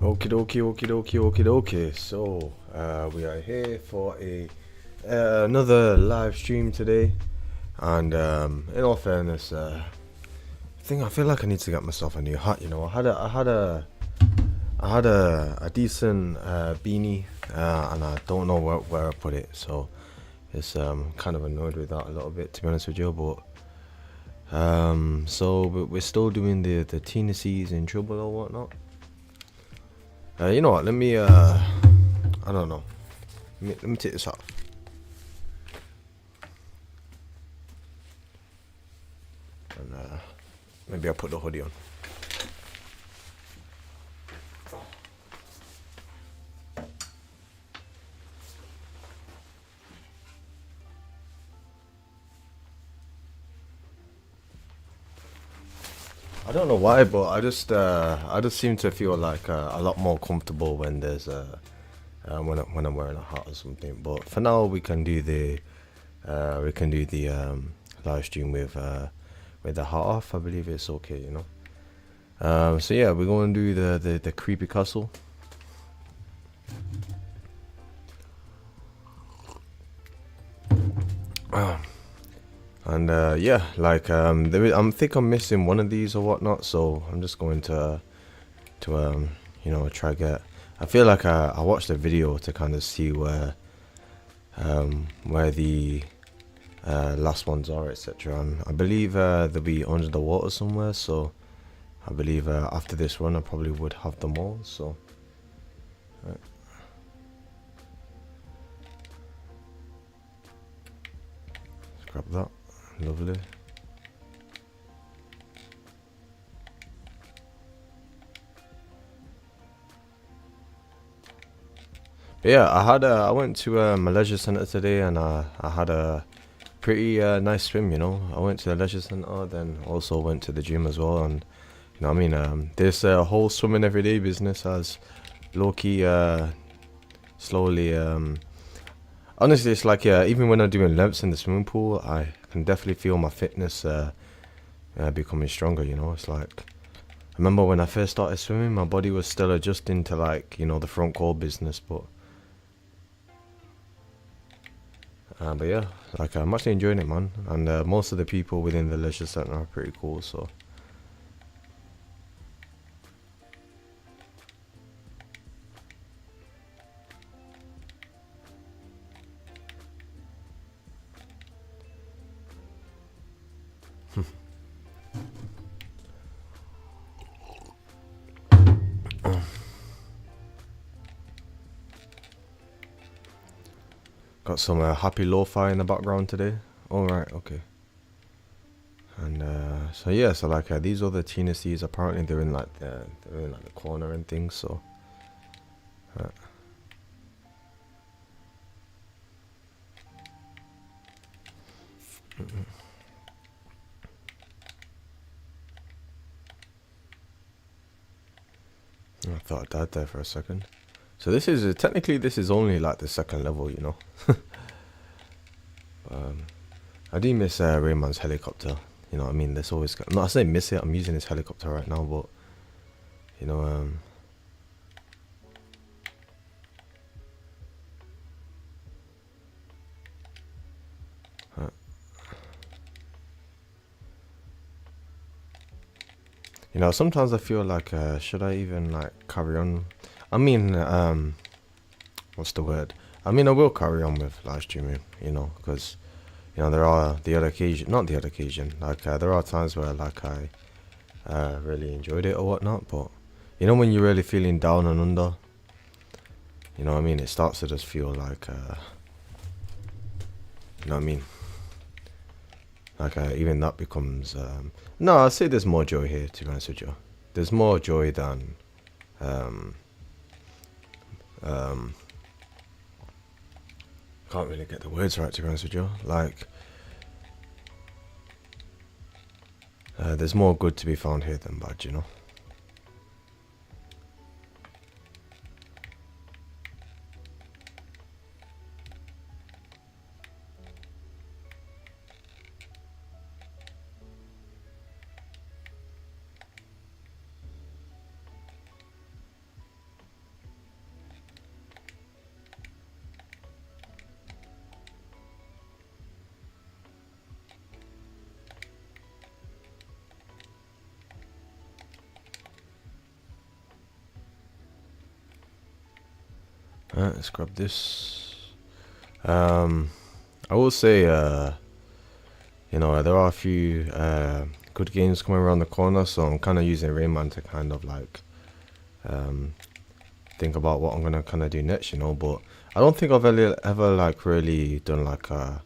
Okie dokie, okie dokie, okie dokie. So, we are here for a another live stream today, and in all fairness, I feel like I need to get myself a new hat. You know, I had a decent beanie, and I don't know where I put it. So it's kind of annoyed with that a little bit, to be honest with you. But so we're still doing the Tennessee's in trouble or whatnot. You know what? Let me. I don't know. Let me take this off. And maybe I'll put the hoodie on. I don't know why, but I just seem to feel like a lot more comfortable when there's when I'm wearing a hat or something. But for now, we can do the live stream with the hat off. I believe it's okay, you know. So yeah, we're going to do the creepy castle. And yeah, like I think I'm missing one of these or whatnot, so I'm just going to you know, try get. I feel like I watched a video to kind of see where the last ones are, etc. And I believe they'll be under the water somewhere, so I believe after this run I probably would have them all. So right. Let's grab that. Lovely. But yeah, I went to my leisure center today, and I had a pretty nice swim. You know, I went to the leisure center, then also went to the gym as well, and you know what I mean. This whole swimming every day business has low key slowly. Honestly, it's like even when I'm doing laps in the swimming pool, I can definitely feel my fitness becoming stronger. You know, it's like I remember when I first started swimming, my body was still adjusting to, like, you know, the front crawl business, but yeah, like I'm actually enjoying it, man. And most of the people within the leisure center are pretty cool. So got some happy lo-fi in the background today. All right, okay. And so yeah, so like these other Tennessees, apparently they're in like the corner and things. So uh, I thought I died there for a second. So this is technically this is only like the second level, you know. I do miss Rayman's helicopter. You know what I mean? There's always no, I say miss it. I'm using his helicopter right now, but you know, uh, you know, sometimes I feel like should I even like carry on? I mean, what's the word? I mean, I will carry on with live streaming, you know, because you know there are the other occasion, not the other occasion. Like there are times where like I really enjoyed it or whatnot, but you know when you're really feeling down and under, you know what I mean? It starts to just feel like, you know what I mean? Like even that becomes no. I'd say there's more joy here. To be honest with you, there's more joy than um, um, can't really get the words right. To be honest with you, like there's more good to be found here than bad. You know. Alright, let's grab this. I will say, there are a few good games coming around the corner, so I'm kind of using Rayman to kind of like think about what I'm gonna kind of do next, But I don't think I've ever like really done like a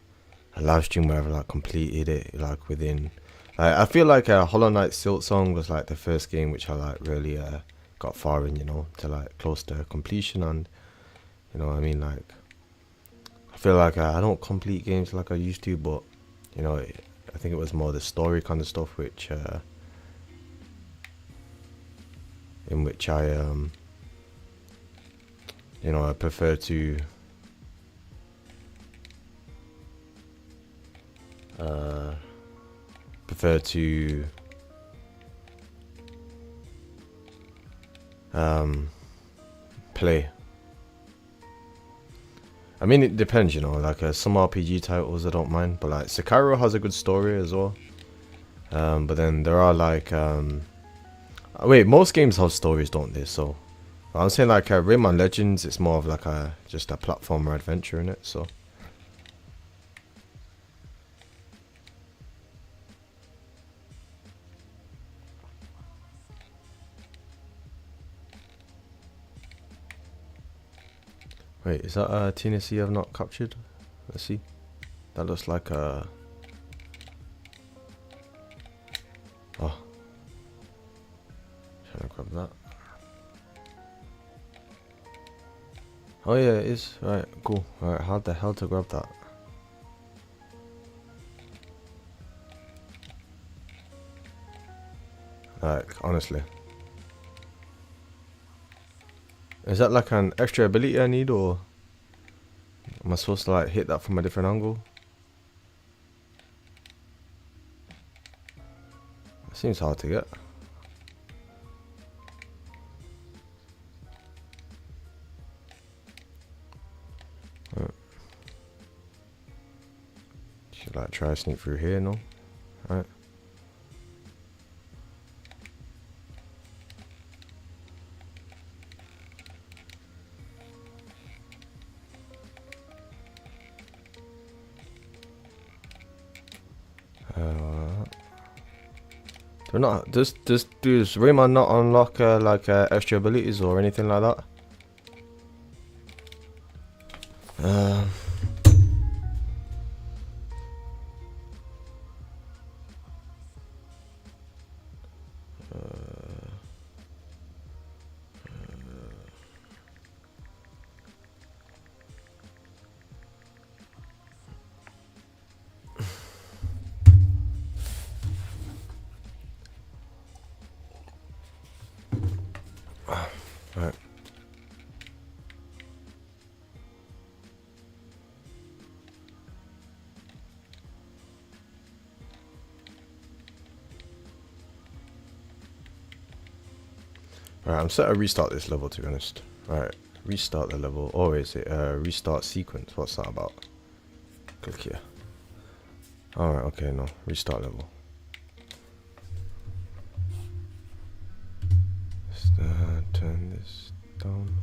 live stream where I've like completed it like within. I feel like Hollow Knight Silk Song was like the first game which I like really got far in, to like close to completion, and I mean, like I feel like I don't complete games like I used to, but I think it was more the story kind of stuff which in which I prefer to prefer to play. I mean, it depends, like some RPG titles I don't mind, but like Sekiro has a good story as well. But then there are like wait, most games have stories, don't they? So I'm saying like Rayman Legends, it's more of like just a platformer adventure in it. So wait, is that TNC I've not captured? Let's see. That looks like oh. Trying to grab that. Oh yeah, it is. Right, cool. Alright, how the hell to grab that? Like, honestly. Is that like an extra ability I need, or am I supposed to like hit that from a different angle? It seems hard to get. Right. Should like try to sneak through here, no? Right. Do not does Rayman not unlock like extra abilities or anything like that? Right. Alright, I'm set to restart this level, to be honest. Alright, restart the level. Or is it restart sequence? What's that about? Click here. Alright, okay, no. Restart level. Just turn this down.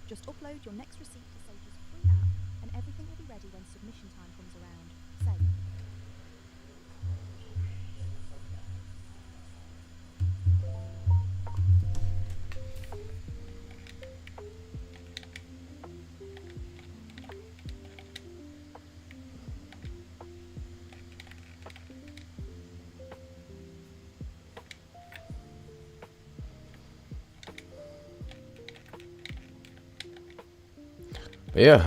Just upload your next receipt to Sage's free app and everything will be ready when submission time comes around. Sage. But yeah,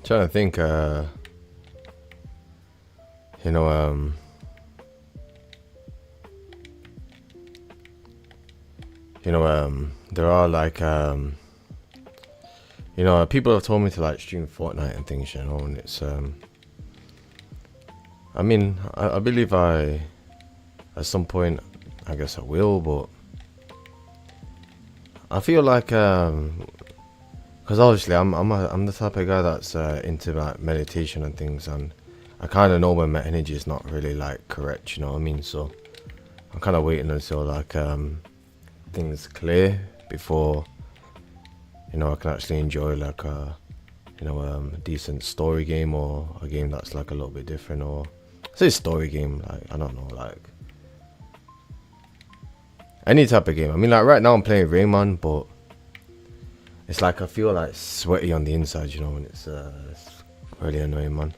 trying to think, there are like, people have told me to like stream Fortnite and things, and it's, I mean, I believe at some point, I guess I will, but I feel like, Because obviously I'm the type of guy that's into like meditation and things, and I kind of know when my energy is not really like correct, you know what I mean? So I'm kind of waiting until like things clear before, you know, I can actually enjoy like a decent story game, or a game that's like a little bit different, or say story game, like I don't know, like any type of game. I mean, like right now I'm playing Rayman, but it's like I feel like sweaty on the inside, you know, and it's really annoying, man.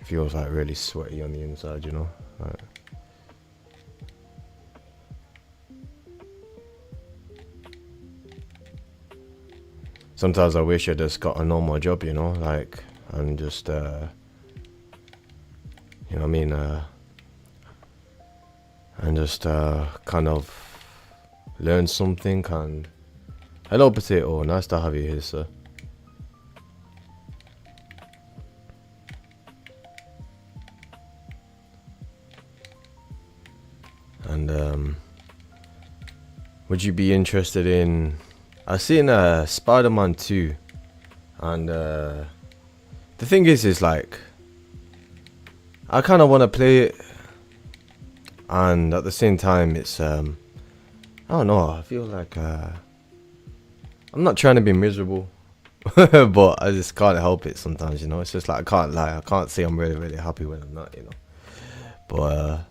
It feels like really sweaty on the inside, you know. Like, sometimes I wish I just got a normal job, you know, like, and just you know what I mean, and just kind of learn something. And hello, Potato, nice to have you here, sir. And would you be interested in? I've seen Spider-Man 2, and the thing is like I kind of want to play it, and at the same time it's I don't know. I feel like I'm not trying to be miserable, but I just can't help it sometimes, you know. It's just like I can't lie. I can't say I'm really happy when I'm not, you know. But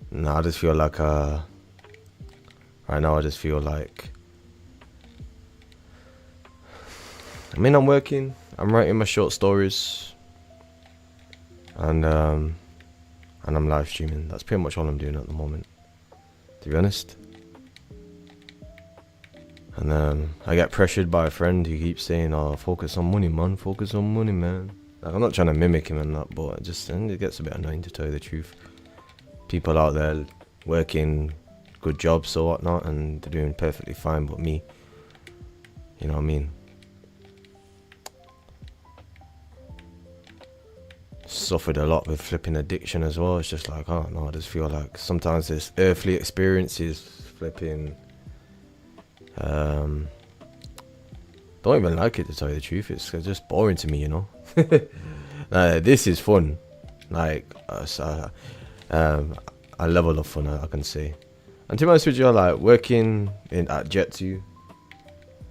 no, I just feel like right now I just feel like, I mean, I'm working, I'm writing my short stories, and I'm live streaming. That's pretty much all I'm doing at the moment, to be honest. And I get pressured by a friend who keeps saying, "Oh, focus on money, man. Focus on money, man." Like, I'm not trying to mimic him and that, but it gets a bit annoying, to tell you the truth. People out there working good jobs or whatnot, and they're doing perfectly fine, but me, you know what I mean? Suffered a lot with flipping addiction as well. It's just like, I don't know, I just feel like sometimes this earthly experiences flipping don't even like it, to tell you the truth. It's just boring to me, you know. This is fun, like a level of fun, I can say. And to be honest with you, like working at Jet 2,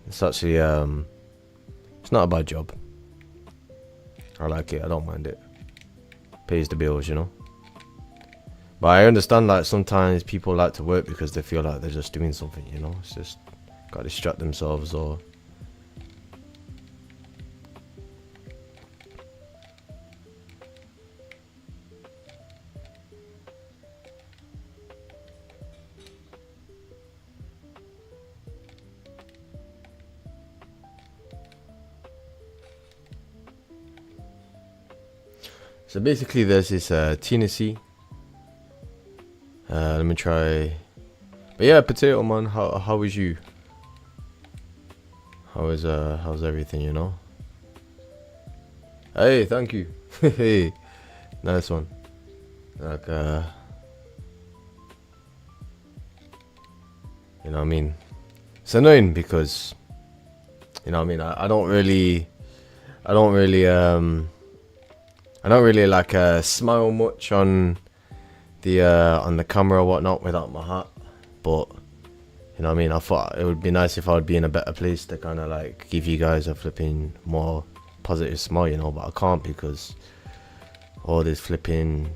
it's actually it's not a bad job. I like it. I don't mind it. Pays the bills, you know. But I understand, like, sometimes people like to work because they feel like they're just doing something, you know. It's just gotta distract themselves, or so basically there's this Tennessee. Let me try. But yeah, Potato Man, how is you? How's everything, you know? Hey, thank you. Hey, nice one. Like you know what I mean? It's annoying because, you know what I mean, I don't really like smile much on the camera or whatnot without my hat. But you know what I mean, I thought it would be nice if I would be in a better place to kind of like give you guys a flipping more positive smile, you know. But I can't, because all this flipping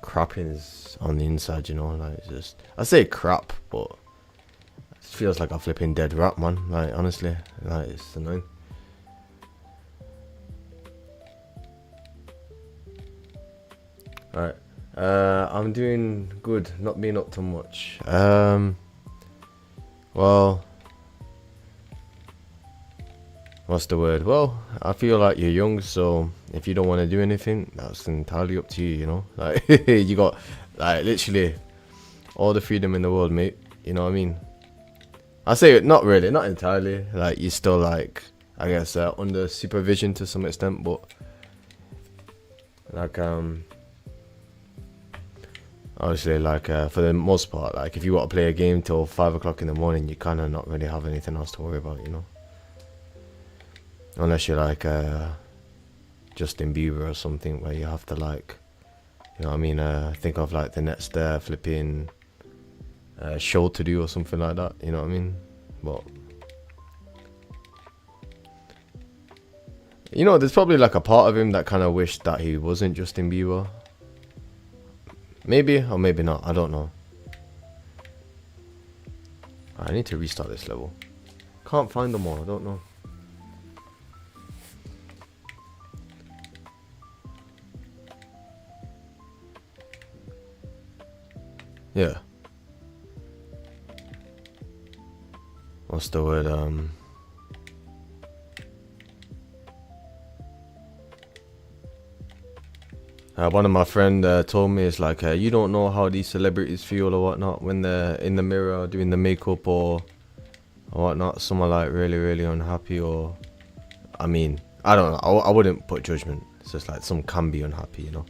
crap is on the inside, you know. Like, it's just, I say crap, but it feels like a flipping dead rat, man. Like, honestly, like, it's annoying. Alright, I'm doing good, not being up to much. Well, what's the word? Well, I feel like you're young, so if you don't want to do anything, that's entirely up to you, you know. Like, you got, like, literally all the freedom in the world, mate. You know what I mean? I say it, not really, not entirely. Like, you're still, like, I guess, under supervision to some extent, but like, I Obviously, like for the most part, like if you want to play a game till 5 o'clock in the morning, you kind of not really have anything else to worry about, you know. Unless you're like Justin Bieber or something, where you have to like, you know what I mean, think of like the next flipping show to do or something like that, you know what I mean. But you know, there's probably like a part of him that kind of wished that he wasn't Justin Bieber. Maybe or maybe not, I don't know. I need to restart this level. Can't find them all, I don't know. Yeah. What's the word? One of my friend told me, it's like you don't know how these celebrities feel or whatnot when they're in the mirror doing the makeup or whatnot. Some are like really, really unhappy, or I mean, I don't know. I wouldn't put judgment. It's just like some can be unhappy, you know.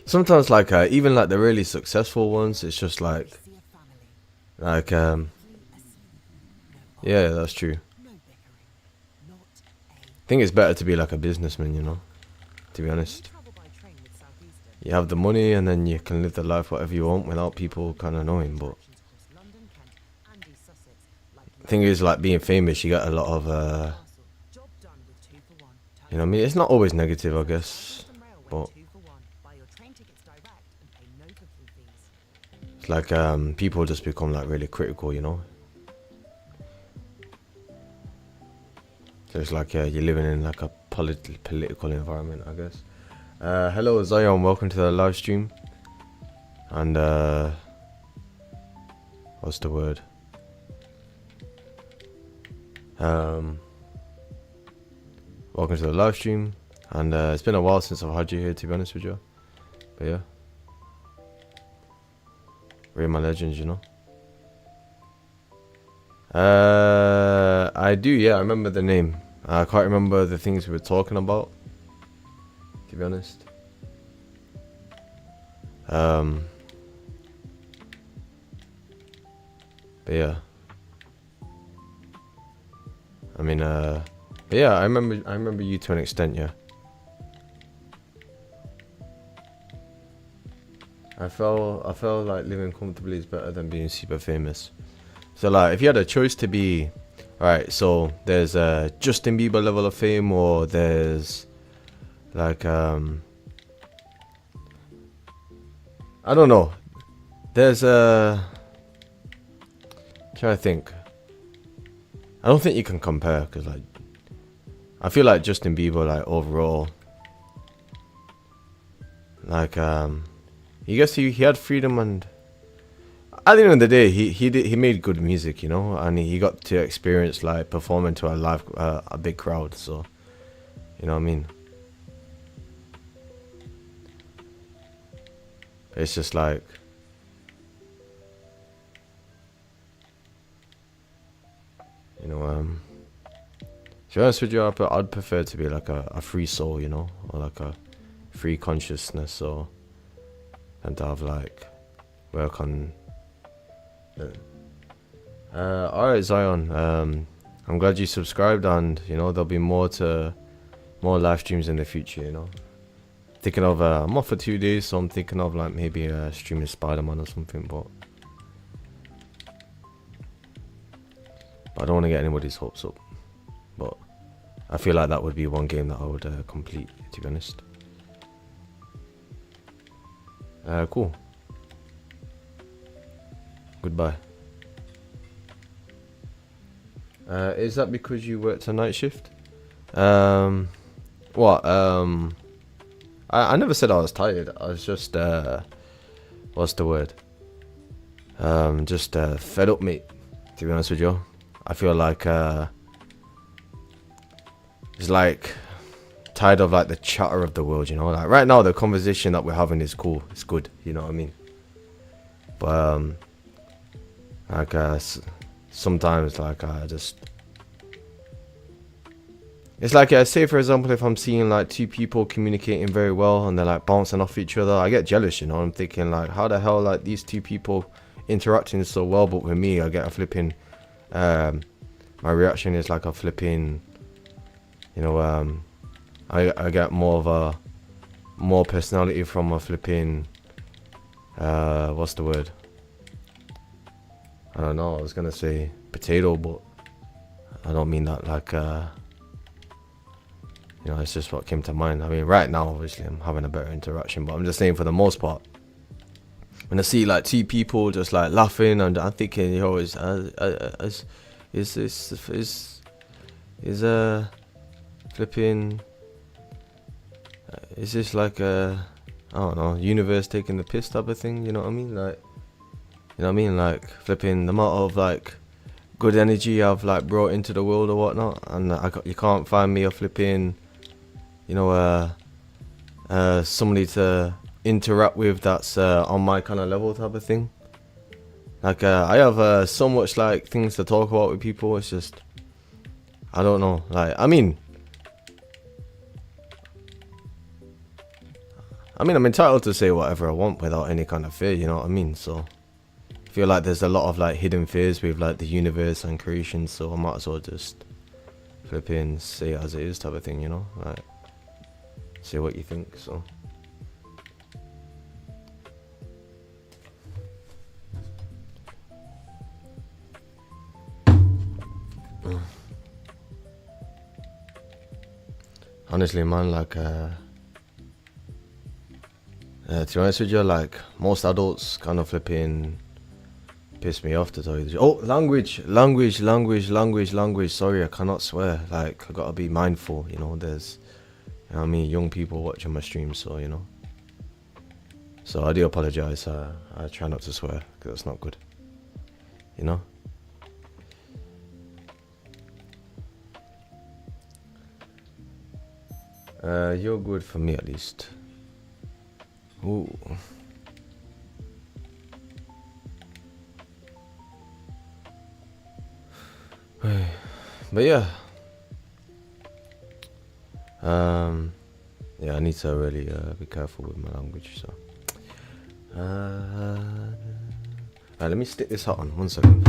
Sometimes like even like the really successful ones, it's just like yeah, that's true. I think it's better to be like a businessman, you know, to be honest. You have the money and then you can live the life whatever you want without people kind of knowing. But the thing is, like being famous, you get a lot of you know what I mean, it's not always negative, I guess, but it's like people just become like really critical, you know. So it's like you're living in like a political environment, I guess. Hello Zion, welcome to the live stream. And what's the word? Welcome to the live stream. And it's been a while since I've had you here, to be honest with you. But yeah, Rayman Legends, you know. I do, yeah, I remember the name. I can't remember the things we were talking about, to be honest. But yeah, I mean, but yeah, I remember you to an extent, yeah. I felt like living comfortably is better than being super famous. So like, if you had a choice to be, alright, so there's a Justin Bieber level of fame, or there's like I don't know. There's trying to think. I don't think you can compare, because like I feel like Justin Bieber, like overall, like he guess he had freedom, and at the end of the day, he made good music, you know, and he got to experience like performing to a big crowd. So, you know what I mean. It's just like, you know, to be honest with you, I'd prefer to be like a free soul, you know, or like a free consciousness, or and to have like work on. Alright Zion, I'm glad you subscribed, and you know there'll be more live streams in the future, you know. Thinking of I'm off for 2 days, so I'm thinking of like maybe streaming Spider-Man or something, but I don't want to get anybody's hopes up. But I feel like that would be one game that I would complete, to be honest. Cool. Goodbye. Is that because you worked a night shift? What? I never said I was tired. I was just what's the word? Just fed up, mate. To be honest with you, I feel like it's like tired of like the chatter of the world. You know, like right now the conversation that we're having is cool. It's good. You know what I mean? But like sometimes like I just It's like, say for example, if I'm seeing like two people communicating very well and they're like bouncing off each other, I get jealous, you know. I'm thinking like, how the hell like these two people interacting so well, but with me, I get a flipping, my reaction is like a flipping, you know, I get more personality from a flipping, what's the word? I don't know. I was gonna say potato, but I don't mean that like, you know, it's just what came to mind. I mean, right now, obviously, I'm having a better interaction, but I'm just saying for the most part, when I see like two people just like laughing, and I'm thinking, yo, is flipping, is this like a, I don't know, universe taking the piss type of thing? You know what I mean? Like, you know what I mean? Like flipping the amount of like good energy I've like brought into the world or whatnot, and you can't find me a flipping, you know, somebody to interact with that's on my kind of level type of thing. Like I have so much like things to talk about with people. It's just, I don't know. Like I mean I'm entitled to say whatever I want without any kind of fear, you know what I mean? So I feel like there's a lot of like hidden fears with like the universe and creation, so I might as well just flipping say it as it is type of thing, you know? Like, say what you think, so. Honestly, man, like, to be honest with you, like, most adults kind of flipping piss me off, to tell you the truth. Oh, language. Sorry, I cannot swear. Like, I gotta be mindful, you know, there's, you know what I mean, young people watching my stream, so, you know. So I do apologize. I try not to swear, because that's not good, you know. You're good for me at least. Ooh. But yeah. Yeah, I need to really be careful with my language, so. Alright, let me stick this hat on, 1 second.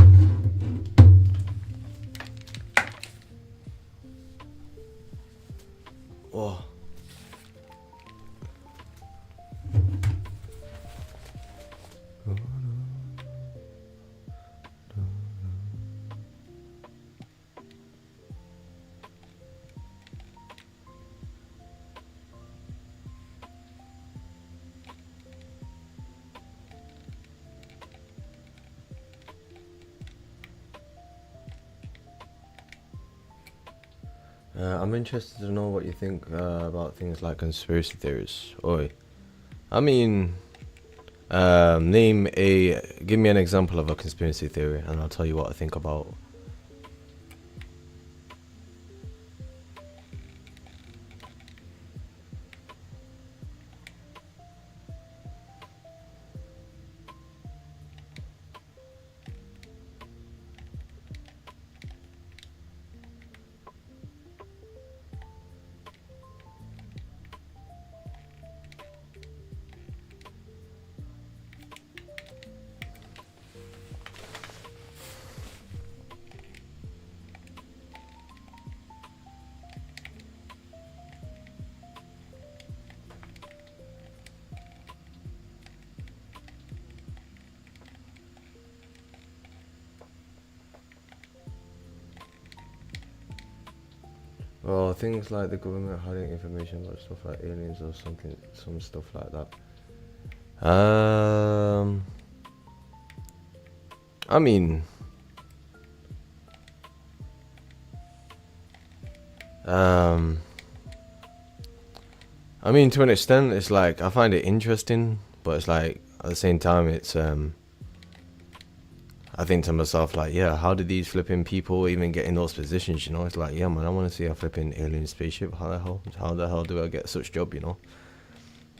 Oh. I'm interested to know what you think about things like conspiracy theories. Oi. I mean, give me an example of a conspiracy theory and I'll tell you what I think about. Well, things like the government hiding information about stuff like aliens or something, some stuff like that. I mean, to an extent, it's like I find it interesting, but it's like at the same time, it's I think to myself, like, yeah, how did these flipping people even get in those positions, you know? It's like, yeah, man, I want to see a flipping alien spaceship. How the hell do I get such job, you know?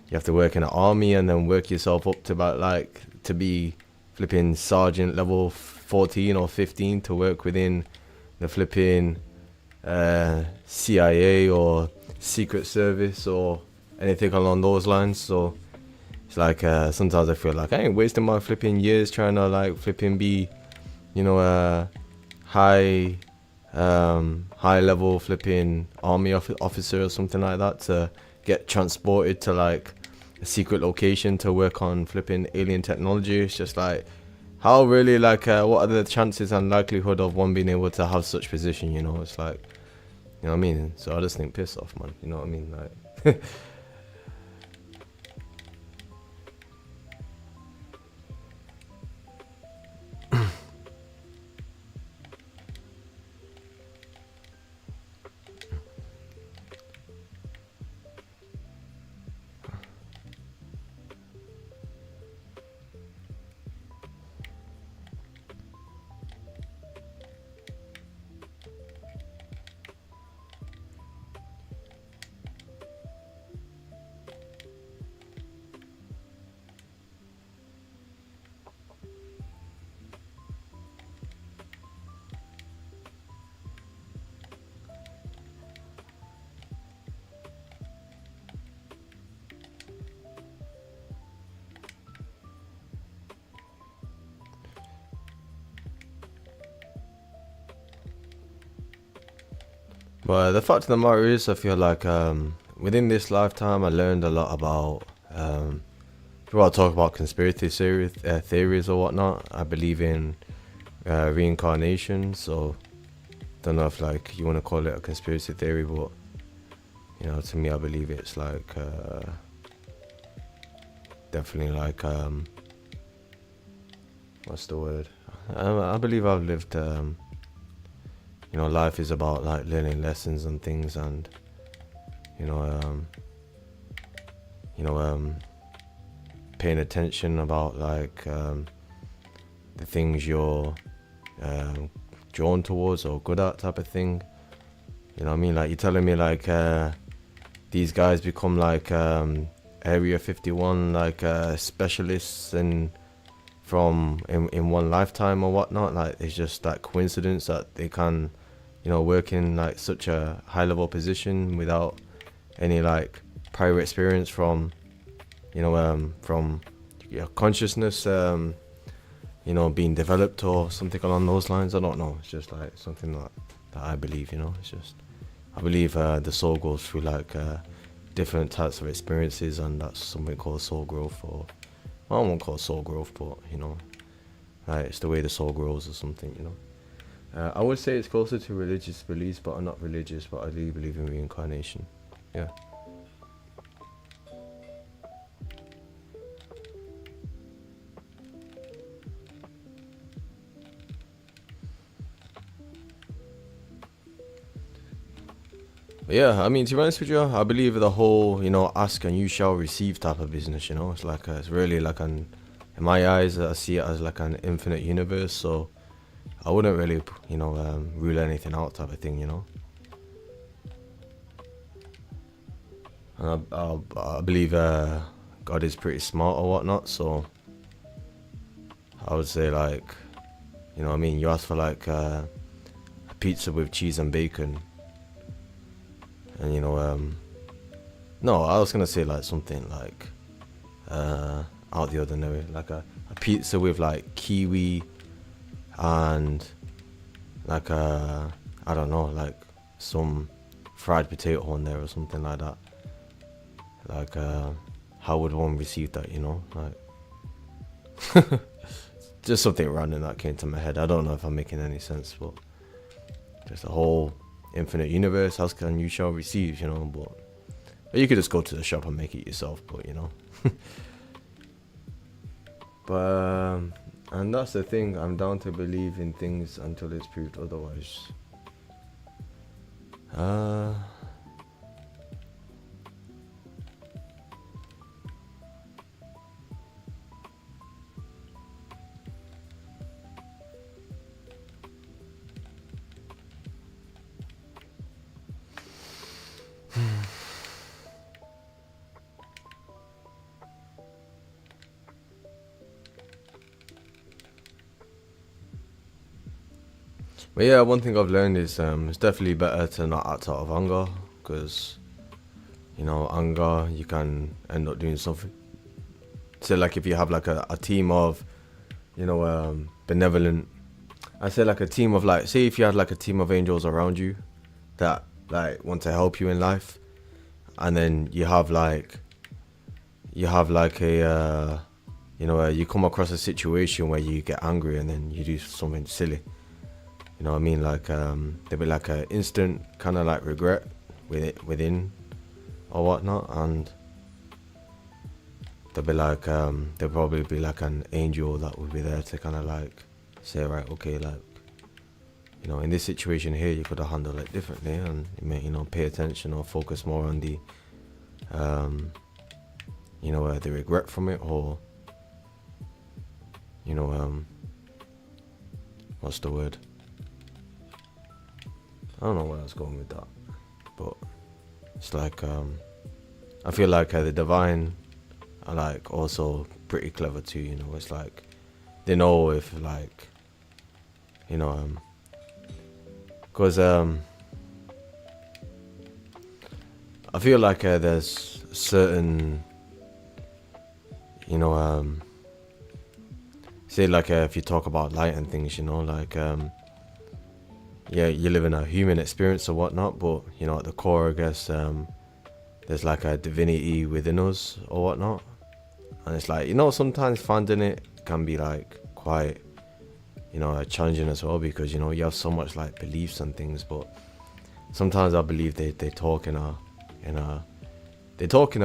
You have to work in an army and then work yourself up to about, like, to be flipping sergeant level 14 or 15 to work within the flipping CIA or Secret Service or anything along those lines. So it's like sometimes I feel like I ain't wasting my flipping years trying to like flipping be, you know, high high level flipping army officer or something like that to get transported to like a secret location to work on flipping alien technology. It's just like how really like what are the chances and likelihood of one being able to have such position, you know? It's like, you know what I mean? So I just think piss off, man, you know what I mean? Like but the fact of the matter is, I feel like within this lifetime, I learned a lot about. People talk about conspiracy theories or whatnot. I believe in reincarnation, so don't know if like you want to call it a conspiracy theory, but you know, to me, I believe it's like definitely like what's the word? I believe I've lived. You know, life is about like learning lessons and things, and you know, you know, paying attention about like the things you're drawn towards or good at, type of thing. You know what I mean? Like you're telling me like these guys become like Area 51 like specialists in one lifetime or whatnot. Like it's just that coincidence that they can, you know, work in like such a high level position without any like prior experience from consciousness you know, being developed or something along those lines. I don't know. It's just like something that I believe, you know. It's just I believe the soul goes through like different types of experiences, and that's something called soul growth, or well, I won't call it soul growth, but you know, like it's the way the soul grows or something, you know. I would say it's closer to religious beliefs, but I'm not religious, but I do believe in reincarnation. Yeah. But yeah, I mean, to be honest with you, I believe the whole, you know, ask and you shall receive type of business, you know, it's like, it's really like in my eyes, I see it as like an infinite universe, so I wouldn't really, you know, rule anything out type of thing, you know. And I believe God is pretty smart or whatnot, so I would say like, you know what I mean, you ask for like a pizza with cheese and bacon, and you know, no, I was gonna say like something like out the ordinary, like a pizza with like kiwi and like I don't know, like some fried potato on there or something like that. Like how would one receive that, you know? Like just something random that came to my head. I don't know if I'm making any sense, but just a whole infinite universe, how can you shall receive, you know? But or you could just go to the shop and make it yourself, but you know. But and that's the thing, I'm down to believe in things until it's proved otherwise. uh But yeah, one thing I've learned is it's definitely better to not act out of anger, because anger, you can end up doing something. So like if you have like a team of benevolent, I say like a team of, like, say if you had like a team of angels around you that like want to help you in life, and then you have like a you come across a situation where you get angry and then you do something silly. You know what I mean? Like there'll be like a instant kind of like regret within or whatnot, and there'll probably be like an angel that will be there to kind of like say, right, okay, like, in this situation here, you could have handled it differently, and you may, pay attention or focus more on the the regret from it, or what's the word? I don't know where I was going with that, but it's like I feel like the divine are like also pretty clever too. It's like they know if like because I feel like there's certain say like if you talk about light and things, like yeah, you live in a human experience or whatnot, but at the core, I guess there's like a divinity within us or whatnot, and it's like sometimes finding it can be like quite challenging as well, because you have so much like beliefs and things, but sometimes I believe they talk in a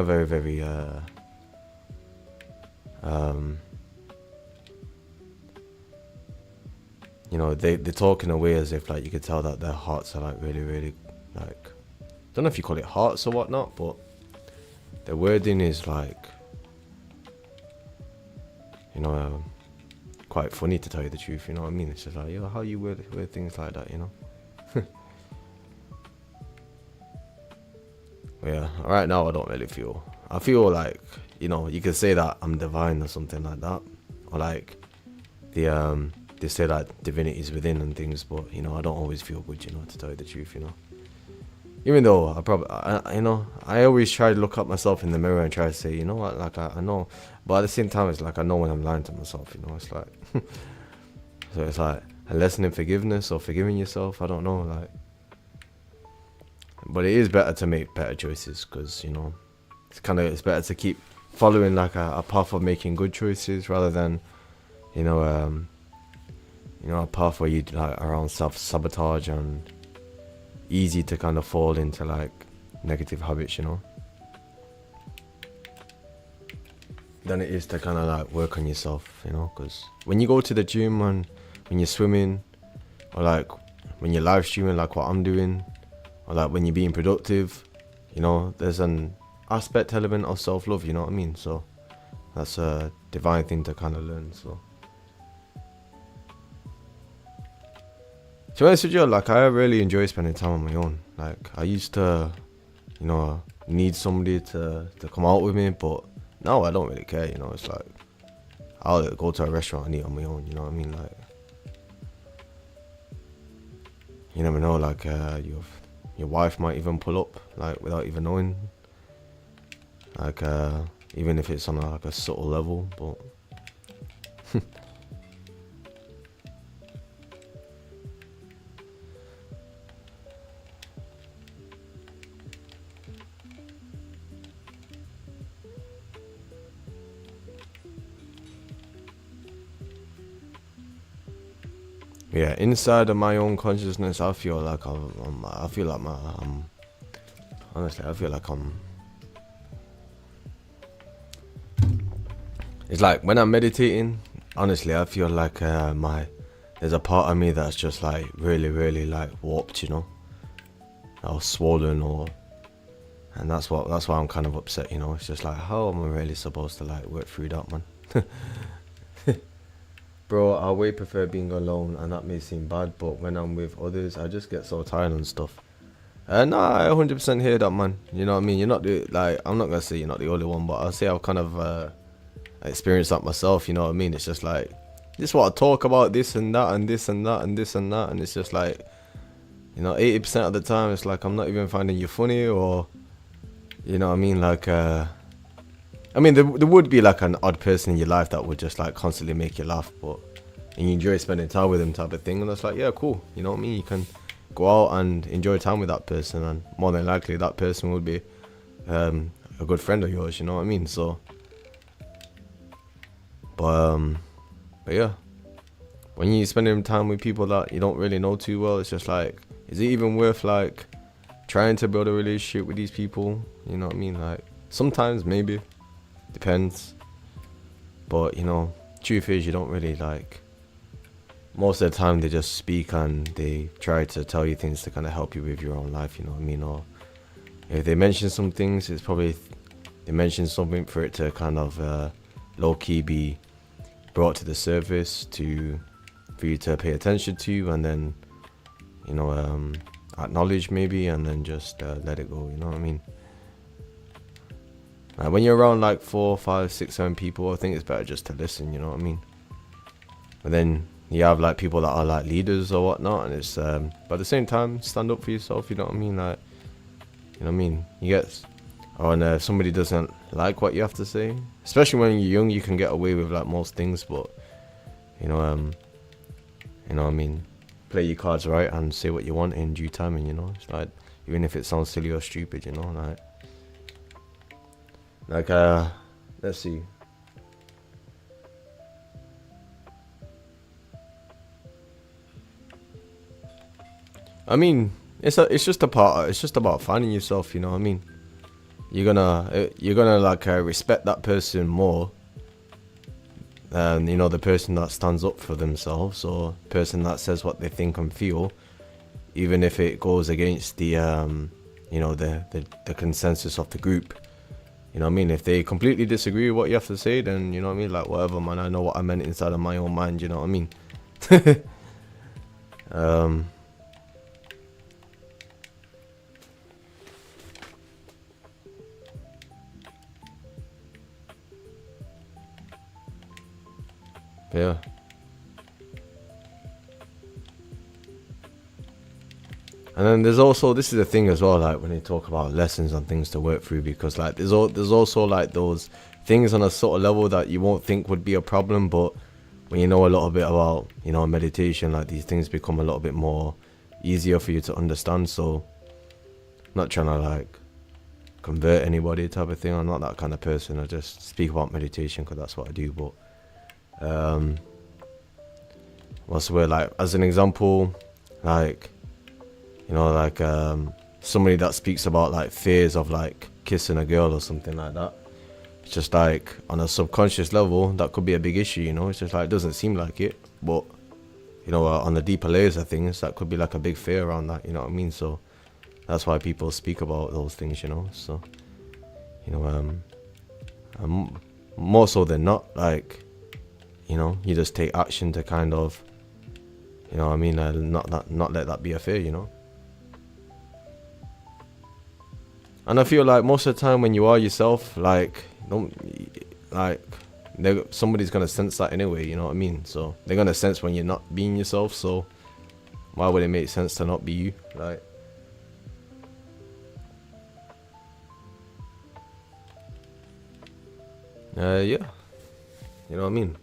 very very they talk in a way as if like you could tell that their hearts are like really really like, I don't know if you call it hearts or whatnot, but the wording is like quite funny, to tell you the truth. You know what I mean? It's just like, how you word things like that, But yeah, right now I don't really feel. I feel like you could say that I'm divine or something like that, or like they say that divinity is within and things, but I don't always feel good, to tell you the truth, Even though I always try to look at myself in the mirror and try to say, what, like I know, but at the same time, it's like I know when I'm lying to myself, it's like, so it's like a lesson in forgiveness or forgiving yourself. I don't know, like, but it is better to make better choices, because it's better to keep following like a path of making good choices rather than a path where you like around self-sabotage and easy to kind of fall into like negative habits, than it is to kind of like work on yourself, because when you go to the gym and when you're swimming, or like when you're live streaming like what I'm doing, or like when you're being productive, there's an element of self-love, you know what I mean? So that's a divine thing to kind of learn. So to be honest with you, like I really enjoy spending time on my own. Like I used to need somebody to come out with me, but now I don't really care. It's like I'll go to a restaurant and eat on my own, you know what I mean? Like you never know, like your wife might even pull up like without even knowing, like even if it's on like a subtle level, but yeah, inside of my own consciousness, I feel like honestly, I feel like it's like when I'm meditating, honestly, I feel like there's a part of me that's just like really, really like warped, or swollen, and that's why I'm kind of upset, It's just like, how am I really supposed to like work through that, man? Bro, I way prefer being alone, and that may seem bad, but when I'm with others, I just get so tired and stuff. No, I 100% hear that, man. You know what I mean? You're not I'm not gonna say you're not the only one, but I'll say I've kind of experienced that myself. You know what I mean? It's just like this what I talk about, this and that and this and that and this and that, and it's just like, you know, 80% of the time it's like I'm not even finding you funny, or you know what I mean, like I mean, there would be like an odd person in your life that would just like constantly make you laugh, but and you enjoy spending time with them type of thing, and that's like, yeah, cool, you know what I mean, you can go out and enjoy time with that person, and more than likely that person would be a good friend of yours, you know what I mean. So but yeah, when you spending time with people that you don't really know too well, it's just like, is it even worth like trying to build a relationship with these people, you know what I mean? Like sometimes maybe, depends, but you know, truth is you don't really like, most of the time they just speak and they try to tell you things to kind of help you with your own life, you know what I mean? Or if they mention some things, it's probably they mention something for it to kind of low-key be brought to the surface for you to pay attention to, and then, you know, acknowledge maybe, and then just let it go, you know what I mean? Like when you're around like 4, 5, 6, 7 people, I think it's better just to listen, you know what I mean? But then you have like people that are like leaders or whatnot, and it's but at the same time, stand up for yourself, you know what I mean? Like, you know what I mean? You get, or if somebody doesn't like what you have to say, especially when you're young, you can get away with like most things, but you know what I mean, play your cards right and say what you want in due time, and you know, it's like, even if it sounds silly or stupid, you know, like let's see. I mean, it's just about finding yourself, you know what I mean? You're gonna like respect that person more than, you know, the person that stands up for themselves, or person that says what they think and feel, even if it goes against the you know, the consensus of the group. You know what I mean? If they completely disagree with what you have to say, then you know what I mean, like whatever, man, I know what I meant inside of my own mind, you know what I mean? Yeah. And then there's also, this is the thing as well, like when you talk about lessons and things to work through, because like there's also like those things on a sort of level that you won't think would be a problem, but when you know a little bit about, you know, meditation, like these things become a little bit more easier for you to understand. So I'm not trying to like convert anybody type of thing, I'm not that kind of person, I just speak about meditation because that's what I do. But what's the word, like as an example, like, you know, like somebody that speaks about like fears of like kissing a girl or something like that, it's just like on a subconscious level that could be a big issue, you know. It's just like, it doesn't seem like it, but you know, on the deeper layers of things, that could be like a big fear around that, you know what I mean? So that's why people speak about those things, you know. So, you know, more so than not, like, you know, you just take action to kind of, you know what I mean, not let that be a fear, you know. And I feel like most of the time when you are yourself, like, don't, like, somebody's gonna sense that anyway, you know what I mean? So they're gonna sense when you're not being yourself, so why would it make sense to not be you? Like, yeah, you know what I mean?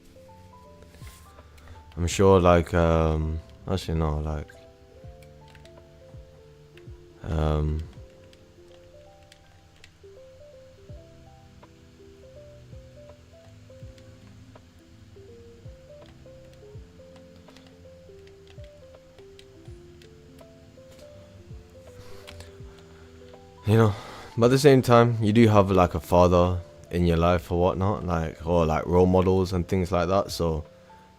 I'm sure, like, actually no, like, you know, but at the same time, you do have like a father in your life or whatnot, like, or like role models and things like that. So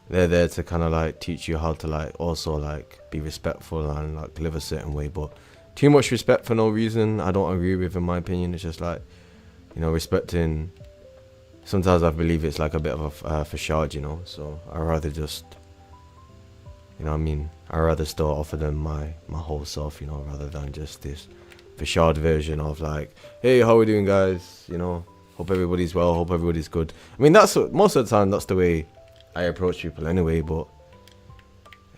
they're there to kind of like teach you how to like also like be respectful and like live a certain way. But too much respect for no reason, I don't agree with, in my opinion. It's just like, you know, respecting, sometimes I believe it's like a bit of a facade, you know. So I rather just, you know what I mean, I rather still offer them my whole self, you know, rather than just this facade version of like, hey, how we doing, guys, you know, hope everybody's well, hope everybody's good. I mean, that's most of the time, that's the way I approach people anyway. But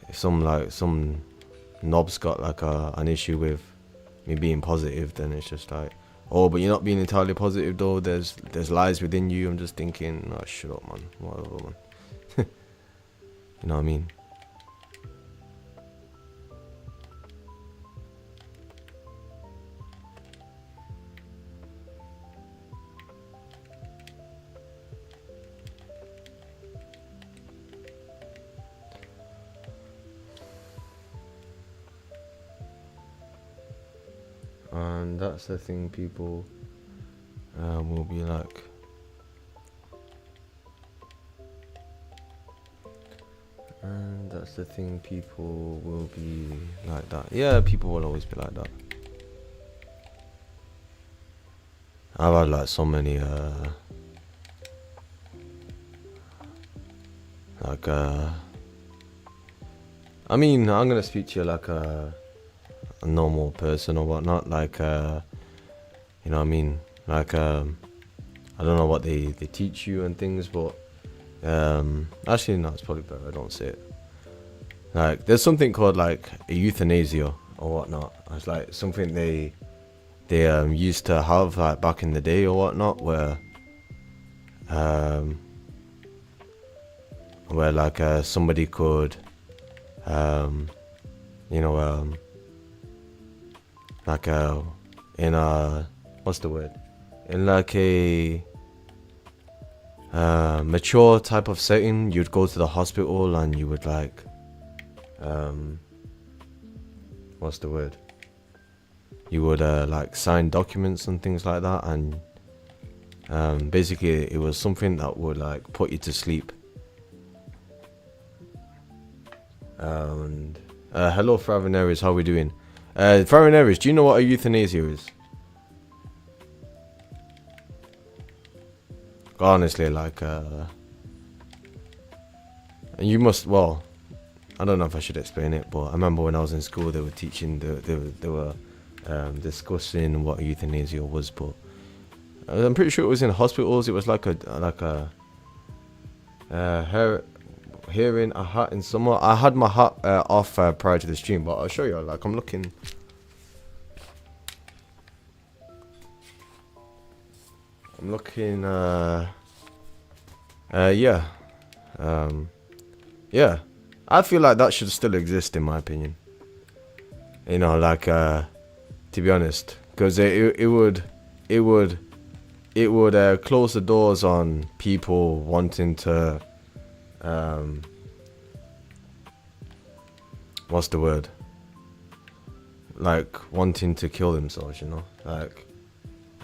if some knob's got like an issue with me being positive, then it's just like, oh, but you're not being entirely positive though. There's lies within you. I'm just thinking, oh, shut up, man. Whatever, man. You know what I mean? And that's the thing people will be like. And that's the thing people will be like that. Yeah, people will always be like that. I've had like so many like I mean, I'm gonna speak to you like a normal person or whatnot, like you know what I mean, like I don't know what they teach you and things, but actually no, it's probably better I don't say it. Like there's something called like a euthanasia or whatnot. It's like something they used to have like back in the day or whatnot, where like somebody could you know like in a, what's the word, in like a mature type of setting, you'd go to the hospital and you would like what's the word, you would like sign documents and things like that, and basically it was something that would like put you to sleep. And hello Fravineris, how we doing? Fravineris, do you know what a euthanasia is? Honestly, like you must, well, I don't know if I should explain it, but I remember when I was in school they were teaching, they were discussing what euthanasia was, but I'm pretty sure it was in hospitals. It was like a hearing a hat in summer. I had my hat off prior to the stream, but I'll show you. Like I'm looking. Yeah. Yeah. I feel like that should still exist in my opinion. You know, like to be honest, because it would close the doors on people wanting to what's the word? Like wanting to kill themselves, you know? Like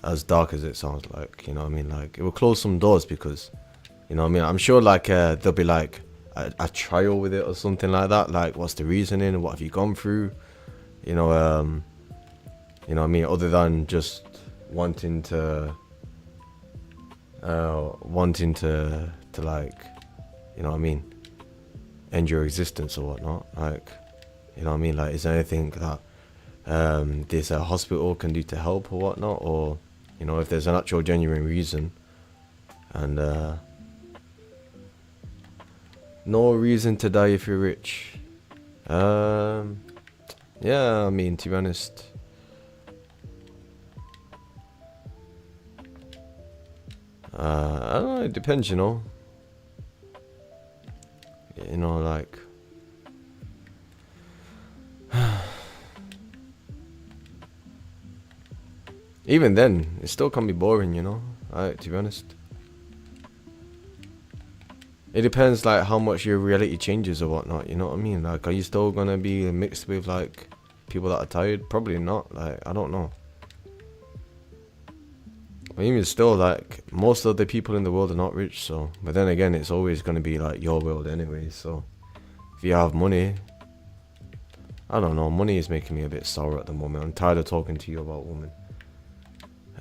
as dark as it sounds, like, you know what I mean? Like it will close some doors because, you know what I mean? I'm sure like there'll be like a trial with it or something like that. Like what's the reasoning? What have you gone through? You know what I mean? Other than just wanting to like, you know what I mean, end your existence or whatnot. Like, you know what I mean? Like, is there anything that this hospital can do to help or whatnot? Or, you know, if there's an actual genuine reason, and no reason to die if you're rich. Yeah, I mean, to be honest, I don't know, it depends, you know. You know, like even then, it still can be boring, you know. Like, to be honest, it depends, like how much your reality changes or whatnot. You know what I mean? Like, are you still gonna be mixed with like people that are tired? Probably not. Like, I don't know. But even still, like most of the people in the world are not rich. So, but then again, it's always gonna be like your world anyway. So, if you have money, I don't know. Money is making me a bit sour at the moment. I'm tired of talking to you about women.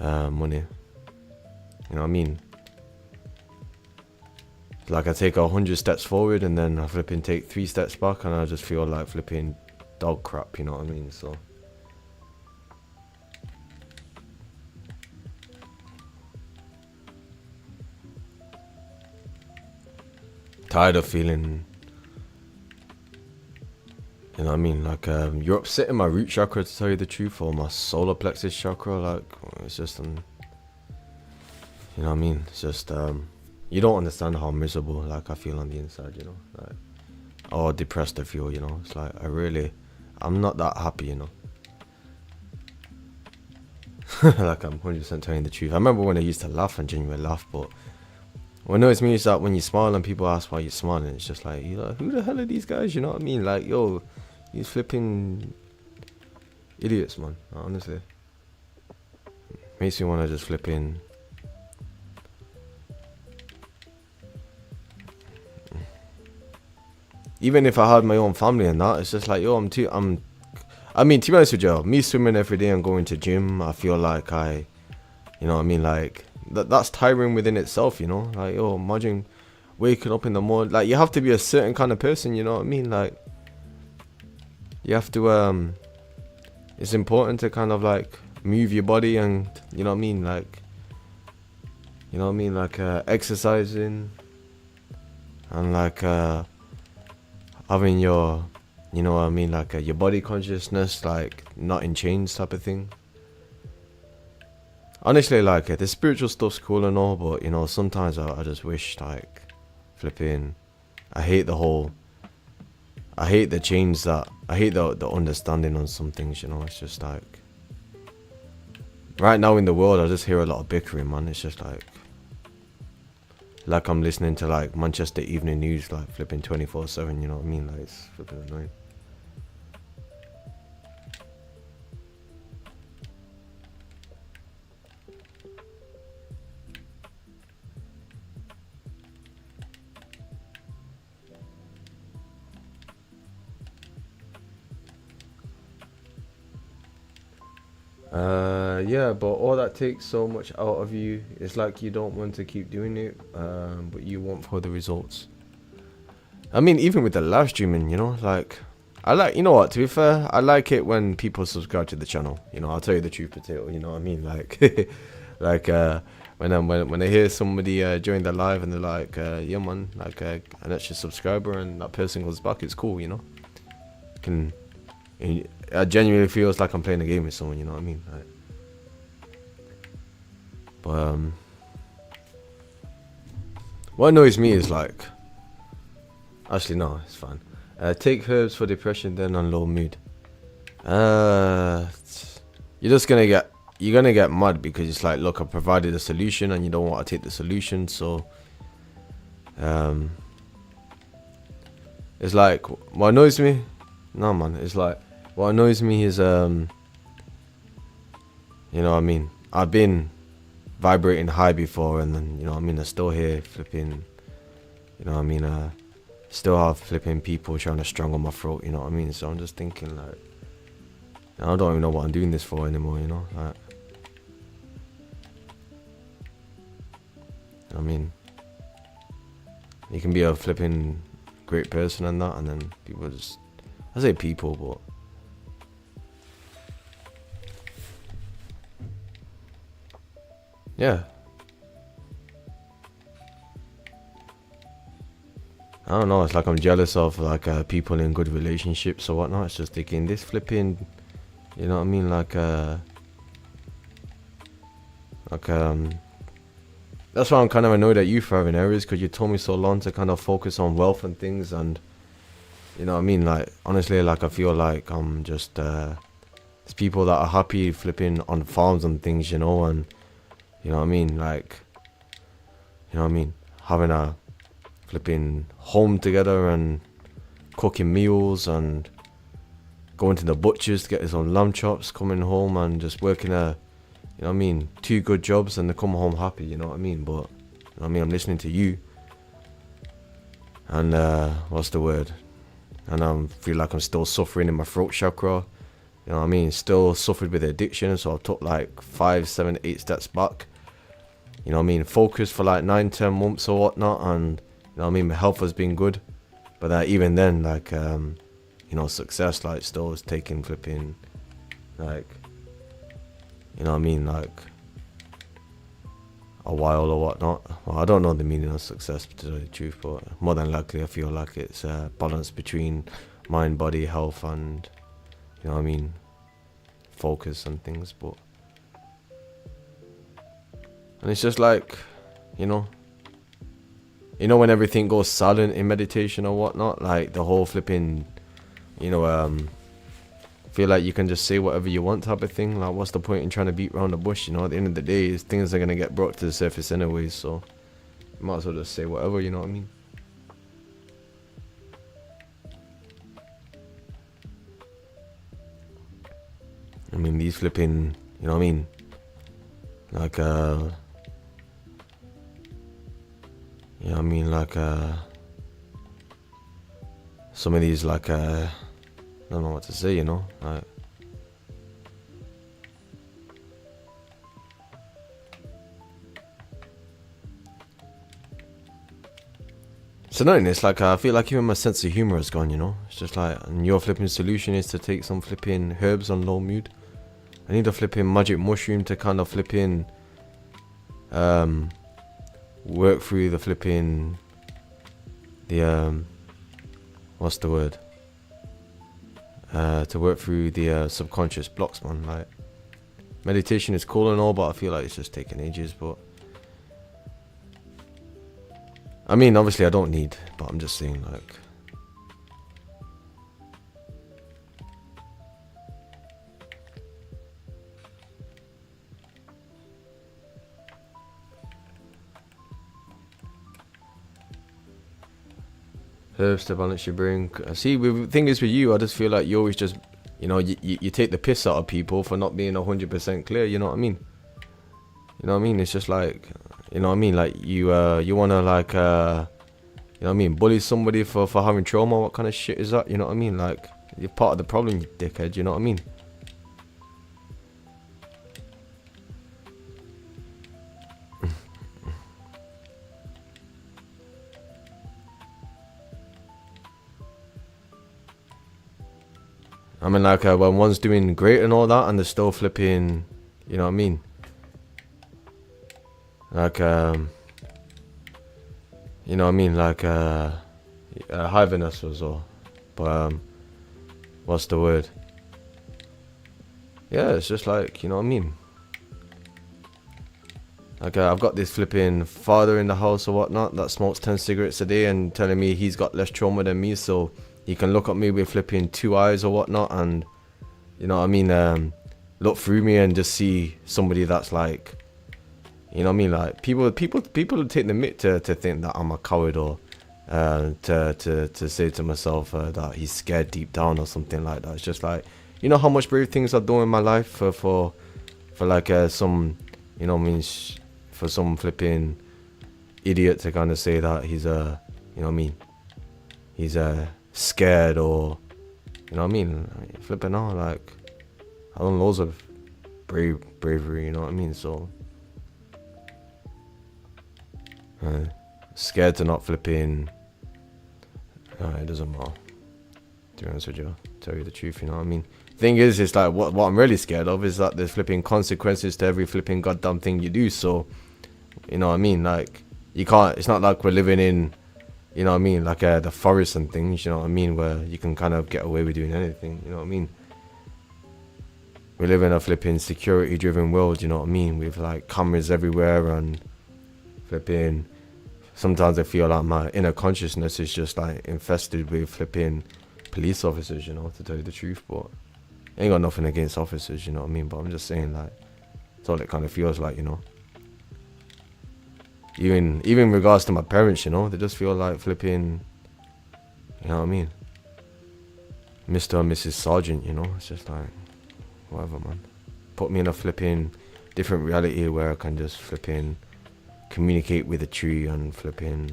Money. You know what I mean? Like I take 100 steps forward and then I flipping take 3 steps back, and I just feel like flipping dog crap. You know what I mean? So. tired of feeling, you know what I mean, like you're upsetting my root chakra, to tell you the truth, or my solar plexus chakra. Like, it's just you know what I mean, it's just you don't understand how miserable like I feel on the inside, you know, like, or depressed I feel, you know. It's like I'm not that happy, you know. Like, I'm 100% telling the truth. I remember when I used to laugh and genuinely laugh, but what annoys me is that when you smile and people ask why you're smiling, it's just like, you know, who the hell are these guys, you know what I mean? Like, yo, these flipping idiots, man, honestly. Makes me want to just flip in. Even if I had my own family and that, it's just like, yo, I mean, to be honest with you, me swimming every day and going to gym, I feel like you know what I mean, like, that's tiring within itself, you know. Like, yo, imagine waking up in the morning. Like, you have to be a certain kind of person, you know what I mean. Like, you have to, it's important to kind of, like, move your body and, you know what I mean, like, you know what I mean, like, exercising and, like, having your, you know what I mean, like your body consciousness, like not in chains type of thing. Honestly, like the spiritual stuff's cool and all, but you know, sometimes I just wish, like, flipping, I hate the chains that, I hate the understanding on some things, you know. It's just like, right now in the world, I just hear a lot of bickering, man. It's just like I'm listening to like Manchester Evening News, like flipping 24/7, you know what I mean? Like, it's flipping annoying. Yeah, but all that takes so much out of you. It's like you don't want to keep doing it, but you want for the results. I mean, even with the live streaming, you know, like, I like, you know what, to be fair, I like it when people subscribe to the channel, you know. I'll tell you the truth, potato, you know what I mean, like, like, when I hear somebody join the live and they're like, yeah, man, like, an extra subscriber, and that person goes back, it's cool, you know. It genuinely feels like I'm playing a game with someone, you know what I mean, like, but, what annoys me is, like, actually, no, it's fine. Take herbs for depression, then on low mood. You're gonna get mad because it's like, look, I provided a solution and you don't want to take the solution, so it's like, what annoys me, no, man, it's like, what annoys me is, you know what I mean, I've been vibrating high before, and then, you know what I mean, I'm still here flipping, you know what I mean, still have flipping people trying to strangle my throat, you know what I mean. So I'm just thinking, like, I don't even know what I'm doing this for anymore, you know, like, I mean, you can be a flipping great person and that, and then people just, I say people, but yeah, I don't know, it's like I'm jealous of, like, people in good relationships or whatnot. It's just thinking, this flipping, you know what I mean, like, that's why I'm kind of annoyed at you for having errors, because you told me so long to kind of focus on wealth and things, and, you know what I mean, like, honestly, like, I feel like I'm just, there's people that are happy flipping on farms and things, you know, and, you know what I mean, like, you know what I mean, having a flipping home together and cooking meals and going to the butcher's to get his own lamb chops, coming home and just working you know what I mean, 2 good jobs, and they come home happy, you know what I mean. But, you know what I mean, I'm listening to you, and what's the word, and I feel like I'm still suffering in my throat chakra, you know what I mean, still suffered with addiction, so I took like 5, 7, 8 steps back, you know what I mean, focused for like 9, 10 months or whatnot, and, you know what I mean, my health has been good, but even then, like, you know, success, like, still is taking flipping, like, you know what I mean, like, a while or whatnot. Well, I don't know the meaning of success, to tell you the truth, but more than likely I feel like it's a balance between mind, body, health, and, you know what I mean, focus and things. But, and it's just like, you know when everything goes silent in meditation or whatnot, like the whole flipping, feel like you can just say whatever you want type of thing. Like, what's the point in trying to beat around the bush? At the end of the day, things are gonna get brought to the surface anyways, so you might as well just say whatever, you know what I mean? I mean, these flipping, you know what I mean? Like, some of these, like, I don't know what to say, like, it's annoying. It's like, I feel like even my sense of humor is gone, it's just like, and your flipping solution is to take some flipping herbs on low mood. I need a flipping magic mushroom to kind of flipping work through the flipping what's the word, to work through the subconscious blocks, man. Like, meditation is cool and all, but I feel like it's just taking ages. But I mean, obviously I don't need, but I'm just saying, like, herbs to balance your brain. See, the thing is with you, I just feel like you always just, you take the piss out of people for not being 100% clear. You know what I mean? You know what I mean? It's just like, you know what I mean? Like, you wanna, like, you know what I mean? Bully somebody for having trauma. What kind of shit is that? You know what I mean? Like, you're part of the problem, you dickhead. You know what I mean? I mean, like, when one's doing great and all that, and they're still flipping, you know what I mean? Like, you know what I mean? Like, Hyveness was all. But, what's the word? Yeah, it's just like, you know what I mean? Like, I've got this flipping father in the house or whatnot that smokes 10 cigarettes a day and telling me he's got less trauma than me, so he can look at me with flipping 2 eyes or whatnot, and, you know what I mean, look through me and just see somebody that's like, you know what I mean, like, people take the mick to think that I'm a coward, or to say to myself that he's scared deep down or something like that. It's just like, you know how much brave things I've done in my life for like some, you know what I mean, for some flipping idiot to kind of say that he's you know what I mean, he's scared, or, you know what I mean, flipping out. Like, I done loads of bravery, you know what I mean, so scared to not flipping, it doesn't matter, to be honest with you, tell you the truth, you know what I mean. Thing is, it's like, what I'm really scared of is that there's flipping consequences to every flipping goddamn thing you do. So, you know what I mean, like, you can't, it's not like we're living in, you know what I mean, like the forest and things, you know what I mean, where you can kind of get away with doing anything, you know what I mean. We live in a flipping security driven world, you know what I mean, with like cameras everywhere, and flipping, sometimes I feel like my inner consciousness is just like infested with flipping police officers, you know, to tell you the truth. But I ain't got nothing against officers, you know what I mean, but I'm just saying, like, that's all it kind of feels like, you know. Even in regards to my parents, you know, they just feel like flipping, you know what I mean, Mr. and Mrs. Sergeant, you know. It's just like, whatever, man. Put me in a flipping different reality where I can just flipping communicate with a tree and flipping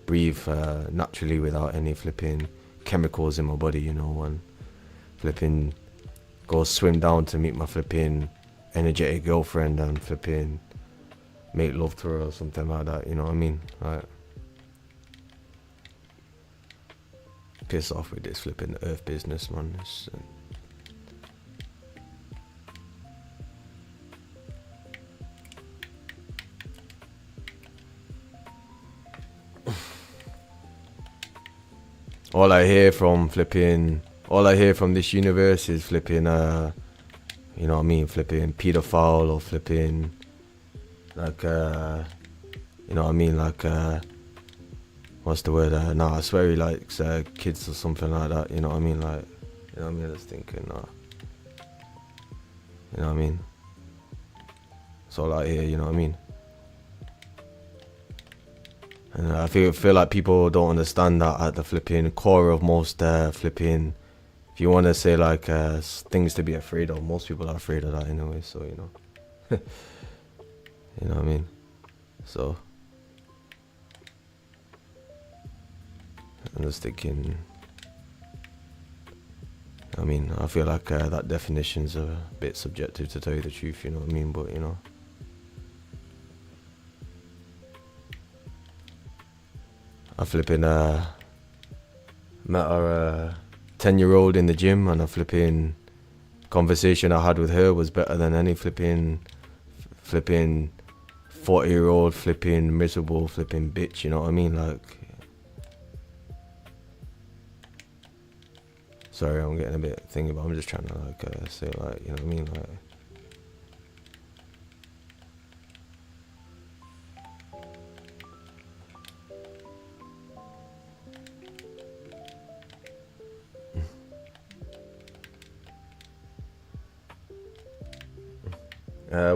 breathe naturally without any flipping chemicals in my body, you know, and flipping go swim down to meet my flipping energetic girlfriend and flipping make love to her or something like that, you know what I mean? Like, piss off with this flipping earth business, man. It's, all I hear from this universe is flipping, you know what I mean, flipping pedophile or flipping, like, you know what I mean, like, what's the word? Nah, I swear he likes kids or something like that. You know what I mean, like, you know what I mean. I was thinking, you know what I mean. It's all out here, you know what I mean. And I feel like people don't understand that at the flipping core of most flipping. If you want to say like things to be afraid of, most people are afraid of that anyway. So you know, you know what I mean. So I'm just thinking. I mean, I feel like that definition's a bit subjective, to tell you the truth. You know what I mean, but you know. I flipping met our 10-year-old in the gym, and a flipping conversation I had with her was better than any flipping 40-year-old flipping miserable flipping bitch. You know what I mean? Like, sorry, I'm getting a bit thingy, but I'm just trying to like say like, you know what I mean, like.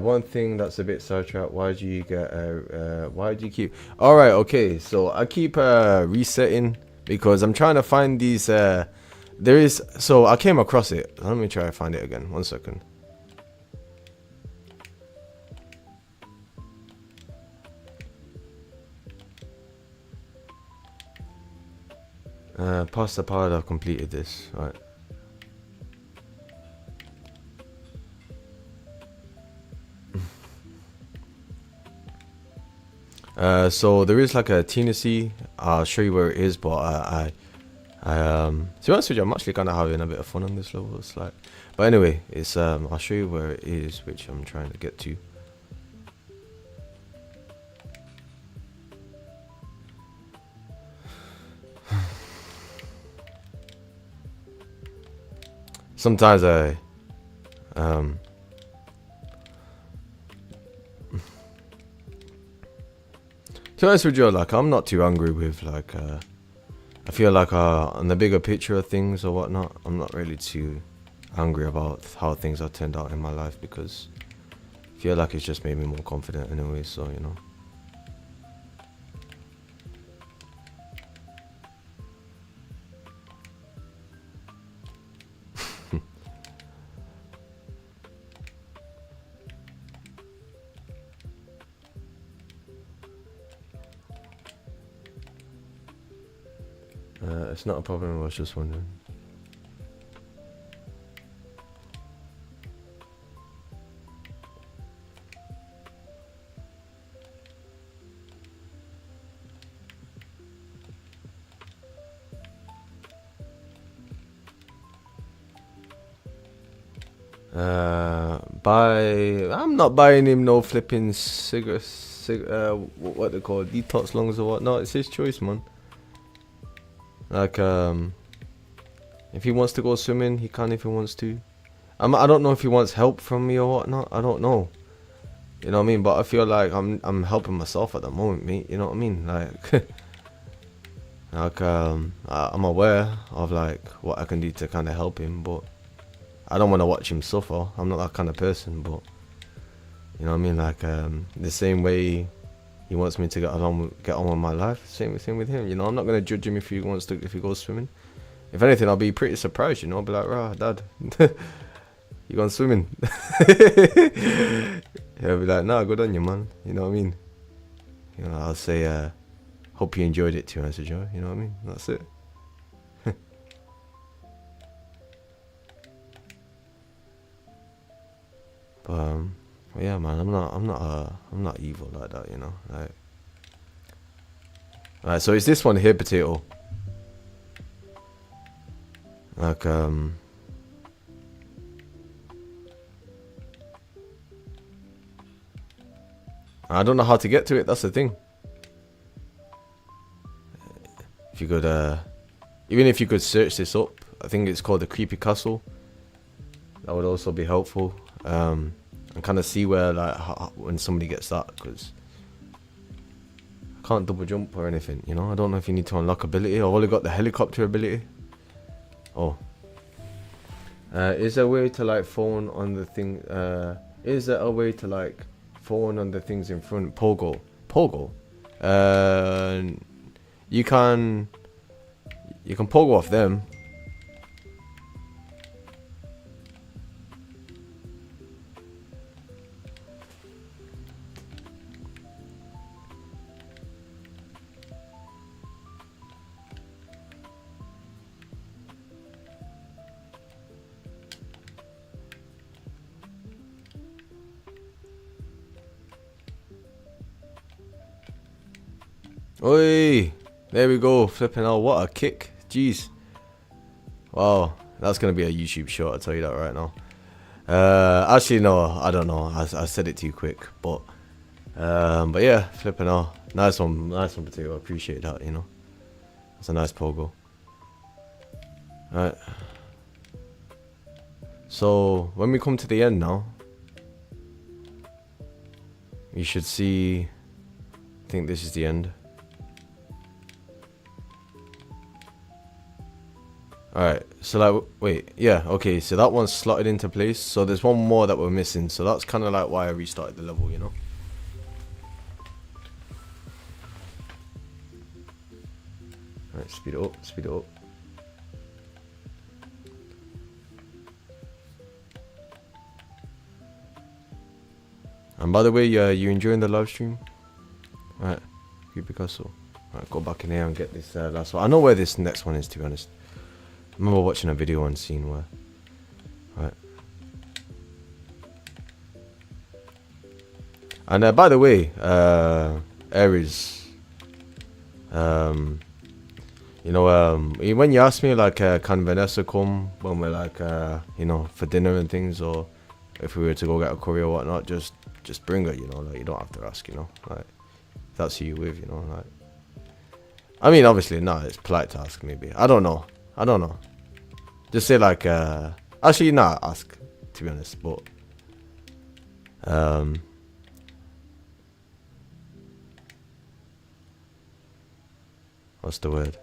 One thing that's a bit sidetracked. Why do you keep? All right, okay. So I keep resetting because I'm trying to find these. There is. So I came across it. Let me try to find it again. 1 second. Past the part I've completed this. All right. So there is like a Tennessee. I'll show you where it is, but to be honest with you, I'm actually kind of having a bit of fun on this level. It's like, but anyway, it's I'll show you where it is, which I'm trying to get to. Sometimes I to be honest with you, like, I'm not too angry with like I feel like on the bigger picture of things or whatnot, I'm not really too angry about how things have turned out in my life, because I feel like it's just made me more confident anyway. So you know. It's not a problem. I was just wondering. I'm not buying him no flipping what they call detox lungs or whatnot. It's his choice, man. Like, if he wants to go swimming, he can if he wants to. I don't know if he wants help from me or whatnot. I don't know. You know what I mean? But I feel like I'm helping myself at the moment, mate. You know what I mean? Like, like I'm aware of like what I can do to kind of help him, but I don't want to watch him suffer. I'm not that kind of person, but you know what I mean? Like, the same way he wants me to get on with my life, same with him. You know, I'm not gonna judge him if he goes swimming. If anything, I'll be pretty surprised. You know, I'll be like, "Rah, Dad, you going swimming?" He'll be like, "Nah, good on you, man." You know what I mean? You know, I'll say, "Hope you enjoyed it too, Mr. Joe." You know what I mean? That's it. But yeah, man, I'm not evil like that, you know. Like, alright, so it's this one here, potato. Like, I don't know how to get to it. That's the thing. If you could Even if you could search this up, I think it's called the Creepy Castle. That would also be helpful. And kind of see where like when somebody gets that, because I can't double jump or anything. You know, I don't know if you need to unlock ability. I've only got the helicopter ability. Oh. Is there a way to like phone on the thing? Is there a way to like phone on the things in front? Pogo. You can pogo off them. Oi, there we go. Flipping out, what a kick. Jeez. Wow, that's gonna be a YouTube short, I'll tell you that right now. Actually no, I don't know. I said it too quick, but yeah, flipping out. Nice one, Potato. I appreciate that, you know. That's a nice pogo. Alright. So when we come to the end now, you should see, I think this is the end. Alright, so like, wait, yeah, okay, so that one's slotted into place. So there's one more that we're missing. So that's kind of like why I restarted the level, you know. Alright, speed it up, speed it up. And by the way, you enjoying the live stream? Alright, Creepy Castle. Alright, go back in here and get this last one. I know where this next one is, to be honest. I remember watching a video and seeing where. Right. And by the way, Aries, you know, when you ask me like, can Vanessa come when we're like, you know, for dinner and things, or if we were to go get a curry or whatnot, just bring her, you know, like you don't have to ask, you know, like if that's who you with, you know, like. I mean, obviously, no, it's polite to ask, maybe. I don't know. Just say like, actually, nah, ask, to be honest, but, what's the word?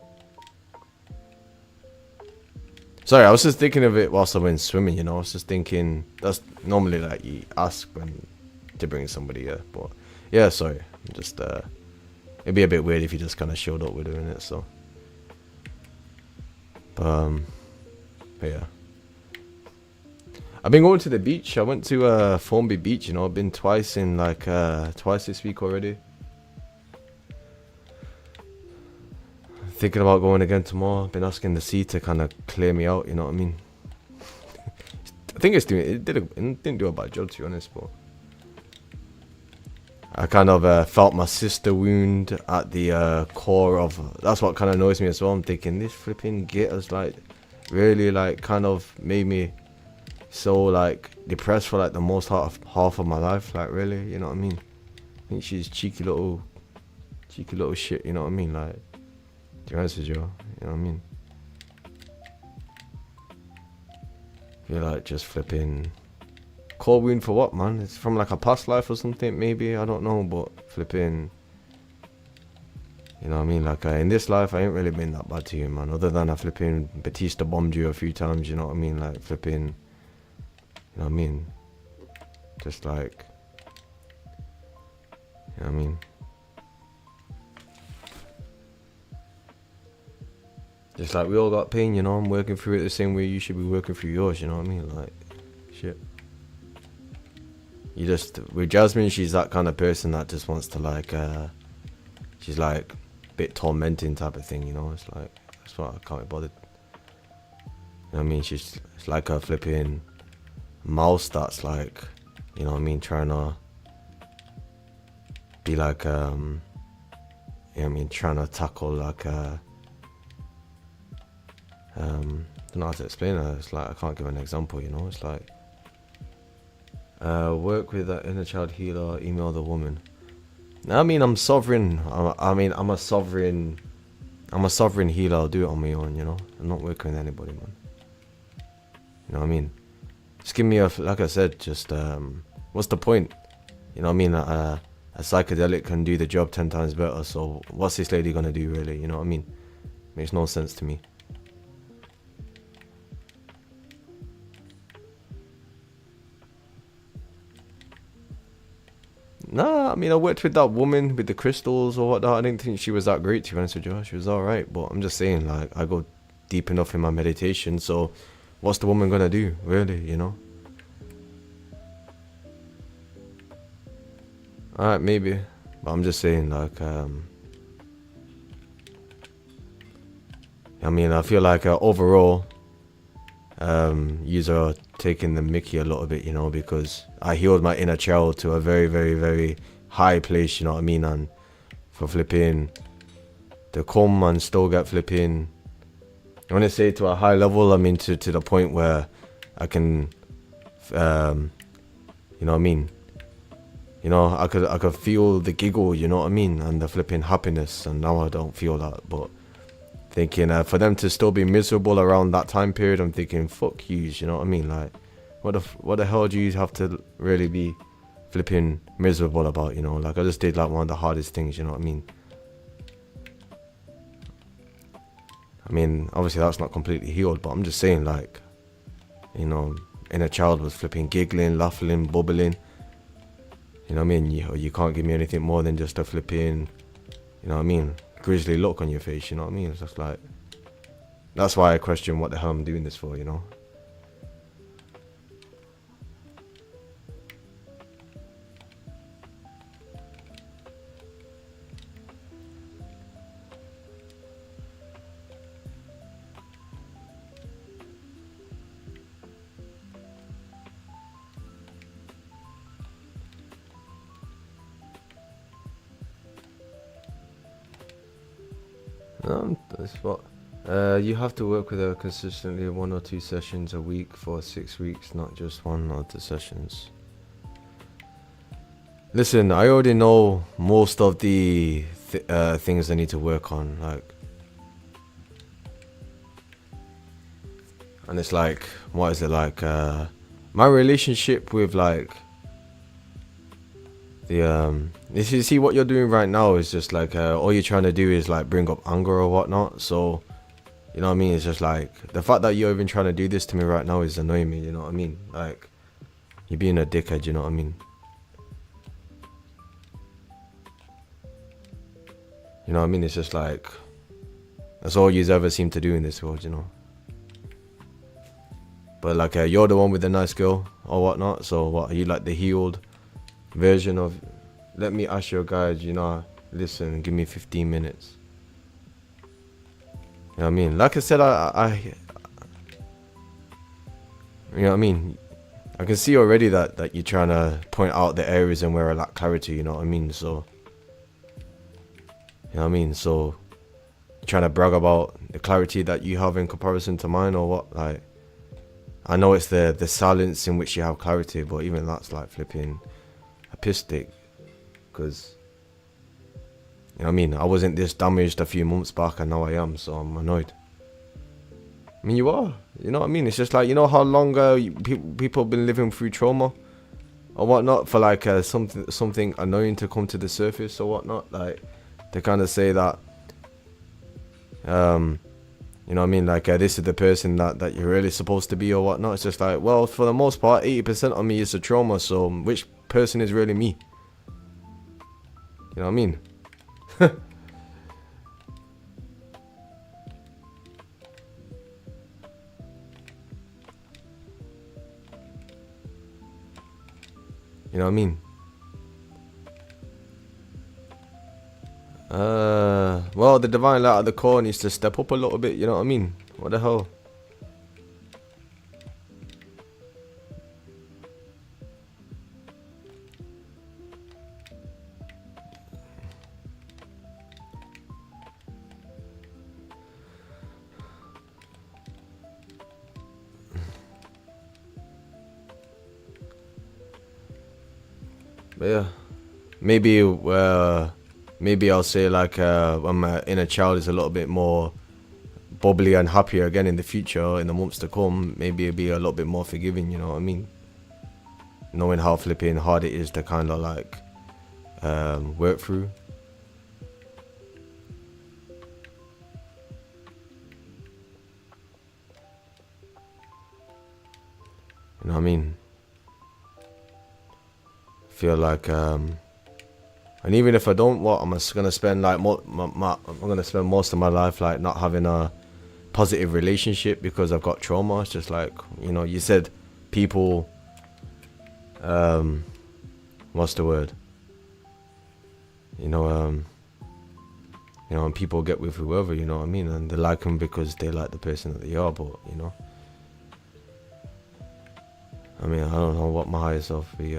Sorry, I was just thinking of it whilst I went swimming, you know. I was just thinking, that's normally like you ask when to bring somebody here, but yeah, sorry, just, it'd be a bit weird if you just kind of showed up with doing it, so. But yeah. I've been going to the beach. I went to Formby Beach, you know. I've been twice in like twice this week already. Thinking about going again tomorrow. Been asking the sea to kind of clear me out, you know what I mean? I think it didn't do a bad job, to be honest, but I kind of felt my sister wound at the core of. That's what kind of annoys me as well. I'm thinking this flipping git has like really like kind of made me so like depressed for like the most half of my life. Like really, you know what I mean? I think she's cheeky little shit. You know what I mean? Like, to be honest with you, you know what I mean? You're like just flipping. Core wound for what, man? It's from like a past life or something, maybe, I don't know, but flipping, you know what I mean? Like in this life I ain't really been that bad to you, man, other than I flipping Batista bombed you a few times, you know what I mean? Like flipping, you know what I mean? Just like, you know what I mean? Just like we all got pain, you know. I'm working through it the same way you should be working through yours, you know what I mean? Like, shit. You just, with Jasmine, she's that kind of person that just wants to like, she's like a bit tormenting type of thing, you know. It's like, that's why I can't be bothered. You know what I mean? It's like a flipping mouse that's like, you know what I mean, trying to be like, you know what I mean, trying to tackle like, I don't know how to explain it. It's like, I can't give an example, you know. It's like, work with an inner child healer, email the woman. I mean, I'm sovereign. I'm a sovereign I'm a sovereign healer. I'll do it on my own, you know. I'm not working with anybody, man. You know what I mean? Just give me like I said, just what's the point? You know what I mean? A psychedelic can do the job 10 times better. So what's this lady gonna do, really? You know what I mean? Makes no sense to me. Nah, I mean, I worked with that woman with the crystals or whatnot. I didn't think she was that great, to be honest with you. She was alright, but I'm just saying, like, I go deep enough in my meditation, so what's the woman gonna do, really, you know? Alright, maybe, but I'm just saying, like, I mean, I feel like overall, yous are taking the mickey a little bit, you know, because I healed my inner child to a very, very, very high place, you know what I mean? And for flipping to come and still get flipping, when I say to a high level, I mean to the point where I can, you know what I mean? You know, I could feel the giggle, you know what I mean? And the flipping happiness, and now I don't feel that, but thinking for them to still be miserable around that time period, I'm thinking, fuck yous, you know what I mean? Like, what the hell do you have to really be flipping miserable about, you know? Like, I just did like one of the hardest things, you know what I mean? I mean, obviously that's not completely healed, but I'm just saying, like, you know, inner child was flipping giggling, laughing, bubbling. You know what I mean? You can't give me anything more than just a flipping, you know what I mean, grisly look on your face, you know what I mean? It's just like, that's why I question what the hell I'm doing this for, you know? That's what. You have to work with her consistently 1 or 2 sessions a week for 6 weeks, not just 1 or 2 sessions. Listen, I already know most of the things I need to work on, like, and it's like, what is it like? My relationship with like the you see what you're doing right now is just like all you're trying to do is like bring up anger or whatnot. So you know what I mean? It's just like the fact that you're even trying to do this to me right now is annoying me. You know what I mean? Like, you're being a dickhead. You know what I mean? You know what I mean? It's just like, that's all you've ever seem to do in this world, you know. But like, you're the one with the nice girl or whatnot. So what? Are you like the healed version of? Let me ask your guys. You know, listen. Give me 15 minutes. You know what I mean? Like I said, you know what I mean? I can see already that you're trying to point out the areas in where I lack clarity, you know what I mean? So, you know what I mean? So, you're trying to brag about the clarity that you have in comparison to mine or what? Like, I know it's the silence in which you have clarity, but even that's like flipping a piss stick. Because, you know what I mean? I wasn't this damaged a few months back and now I am, so I'm annoyed. I mean, you are. You know what I mean? It's just like, you know how long people have been living through trauma or whatnot for like something annoying to come to the surface or whatnot. Like, they kind of say that, you know what I mean? Like, this is the person that you're really supposed to be or whatnot. It's just like, well, for the most part, 80% of me is a trauma. So which person is really me? You know what I mean? You know what I mean? Well, the divine light at the core needs to step up a little bit, you know what I mean? What the hell? But yeah, maybe maybe I'll say like when my inner child is a little bit more bubbly and happier again in the future, in the months to come, maybe it'll be a little bit more forgiving, you know what I mean? Knowing how flipping hard it is to kind of like work through. You know what I mean? Feel like and even if I don't, what I'm just gonna spend like I'm gonna spend most of my life like not having a positive relationship because I've got trauma. It's just like, you know, you said people what's the word? You know, and people get with whoever, you know what I mean, and they like them because they like the person that they are. But you know, I mean, I don't know what my higher self be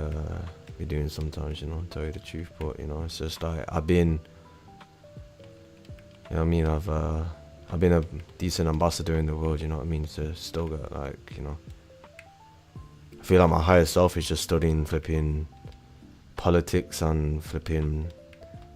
doing sometimes, you know, to tell you the truth. But you know, it's just like I've been, you know what I mean, I've been a decent ambassador in the world, you know what I mean, to still get like, you know, I feel like my higher self is just studying flipping politics and flipping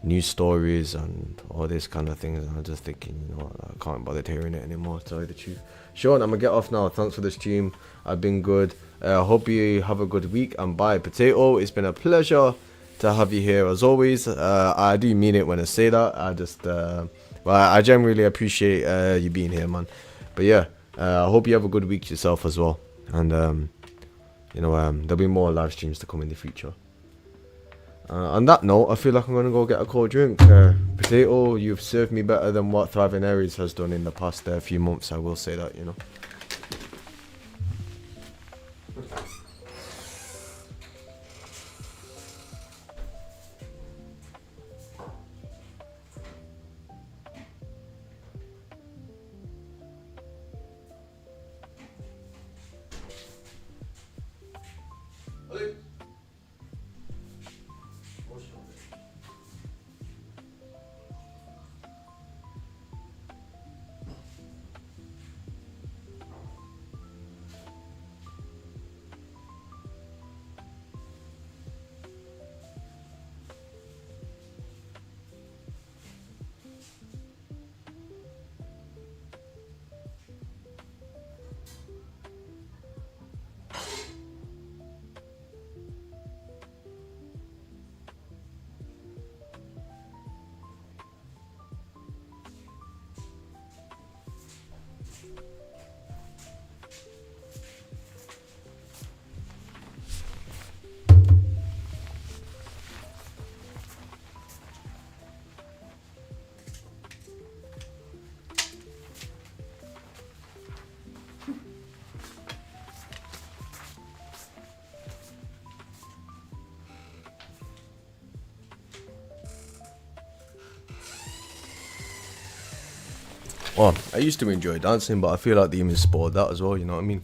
news stories and all this kind of things, and I'm just thinking, you know what, I can't bother hearing it anymore, to tell you the truth. Sean, I'm gonna get off now. Thanks for the stream. I've been good. I hope you have a good week, and bye. Potato, it's been a pleasure to have you here as always. I do mean it when I say that. I just well, I genuinely appreciate you being here, man. But yeah, I hope you have a good week yourself as well, and you know, there'll be more live streams to come in the future. On that note, I feel like I'm gonna go get a cold drink. Potato, you've served me better than what Thriving Aries has done in the past few months. I will say that, you know. Well, I used to enjoy dancing, but I feel like the image spoiled that as well, you know what I mean?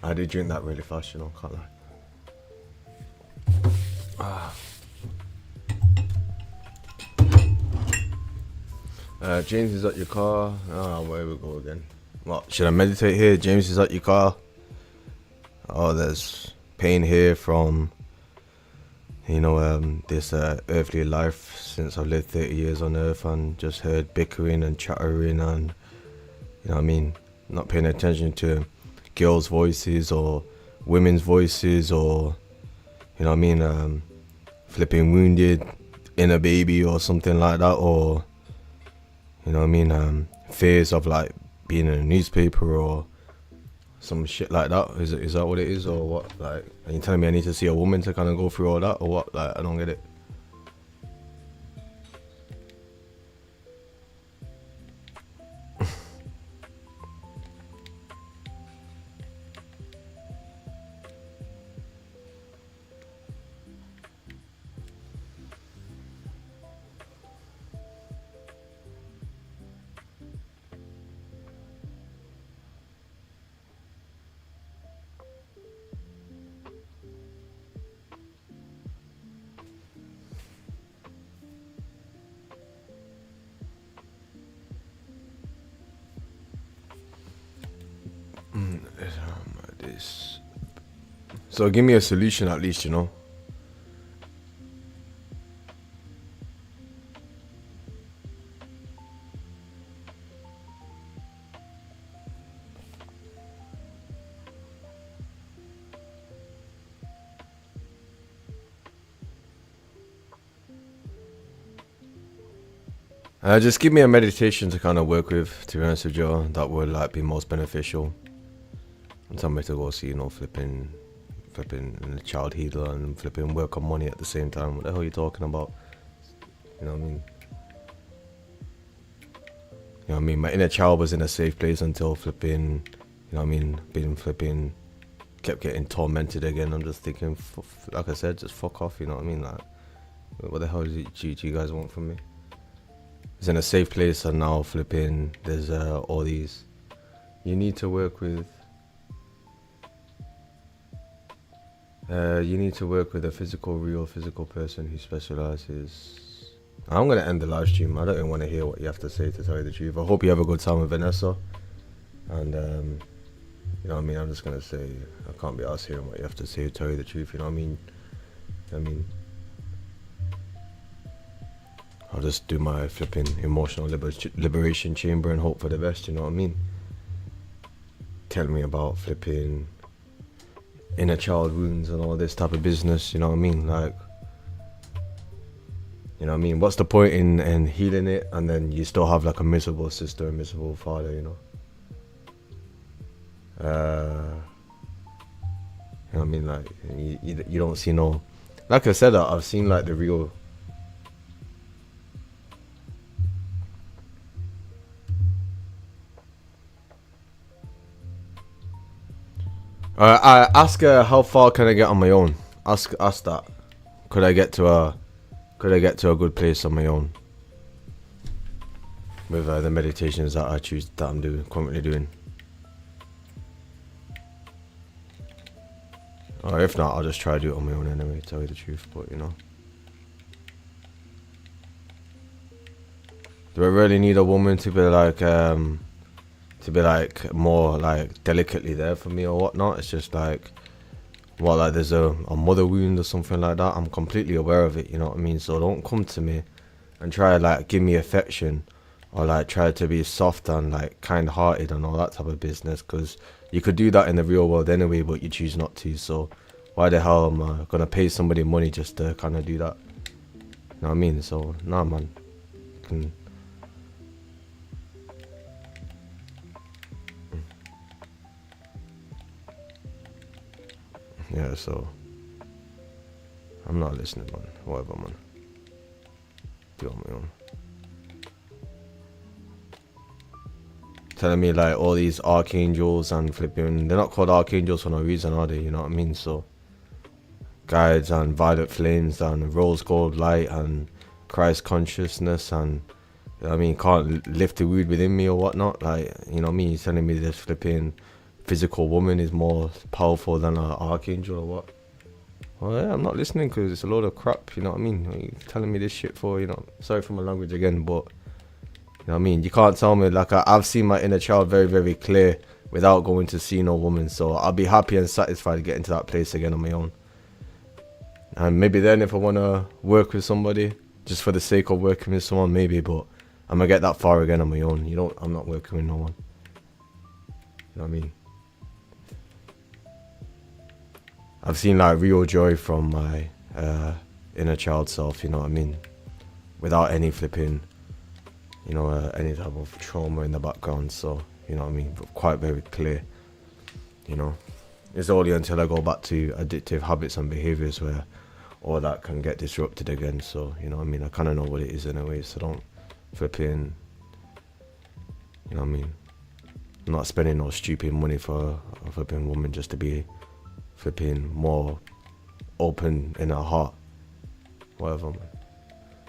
I did drink that really fast, you know, can't lie. James is at your car. Oh, where we go again? What, should I meditate here? James is at your car. Oh, there's pain here from, you know, this earthly life since I've lived 30 years on earth and just heard bickering and chattering and, you know what I mean, not paying attention to girls' voices or women's voices or, you know what I mean, flipping wounded inner baby or something like that, or, you know what I mean, fears of like being in a newspaper or some shit like that. Is that what it is, or what? Like, are you telling me I need to see a woman to kind of go through all that, or what? Like, I don't get it. So give me a solution at least, you know. Just give me a meditation to kind of work with, to be honest with you, that would like be most beneficial. And tell me to go see, you know, flipping a child healer and flipping work on money at the same time. What the hell are you talking about? You know what I mean? You know what I mean? My inner child was in a safe place until flipping, you know what I mean, being flipping, kept getting tormented again. I'm just thinking, like I said, just fuck off, you know what I mean? Like, what the hell do you guys want from me? It's in a safe place and now flipping, there's all these. You need to work with, you need to work with a real physical person who specializes. I'm going to end the live stream. I don't even want to hear what you have to say, to tell you the truth. I hope you have a good time with Vanessa. And, you know what I mean? I'm just going to say, I can't be asked hearing what you have to say, to tell you the truth. You know what I mean? I'll just do my flipping emotional liberation chamber and hope for the best, you know what I mean? Tell me about flipping inner child wounds and all this type of business, you know what I mean? Like, you know what I mean? What's the point in healing it and then you still have like a miserable sister, a miserable father, you know? You know what I mean? Like, you don't see no... Like I said, I've seen like the real... I ask her how far can I get on my own. Ask that. Could I get to a good place on my own with the meditations that I'm currently doing. Or if not, I'll just try to do it on my own anyway, to tell you the truth. But you know, do I really need a woman to be like more like delicately there for me or whatnot? It's just like, well, like there's a mother wound or something like that. I'm completely aware of it, you know what I mean? So don't come to me and try like give me affection or like try to be soft and like kind-hearted and all that type of business, because you could do that in the real world anyway, but you choose not to. So why the hell am I gonna pay somebody money just to kind of do that? You know what I mean? So nah, man. Yeah, so I'm not listening, man. Whatever, man. Do it on my own. Telling me like all these archangels and flipping, they're not called archangels for no reason, are they? You know what I mean? So guides and violet flames and rose gold light and Christ consciousness and, you know what I mean, can't lift the wound within me or whatnot. Like, you know what I mean? He's telling me this flipping physical woman is more powerful than an archangel or what? Well, yeah, I'm not listening because it's a load of crap, you know what I mean? What are you telling me this shit for, you know? Sorry for my language again, but, you know what I mean? You can't tell me, like, I've seen my inner child very, very clear without going to see no woman, so I'll be happy and satisfied to get into that place again on my own. And maybe then if I want to work with somebody, just for the sake of working with someone, maybe, but I'm going to get that far again on my own. I'm not working with no one. You know what I mean? I've seen like real joy from my inner child self, you know what I mean? Without any flipping, you know, any type of trauma in the background. So, you know what I mean? Quite very clear, you know? It's only until I go back to addictive habits and behaviors where all that can get disrupted again. So, you know what I mean? I kind of know what it is anyway, so don't flipping, you know what I mean? I'm not spending no stupid money for a flipping woman just to be flipping more open in her heart. Whatever, man.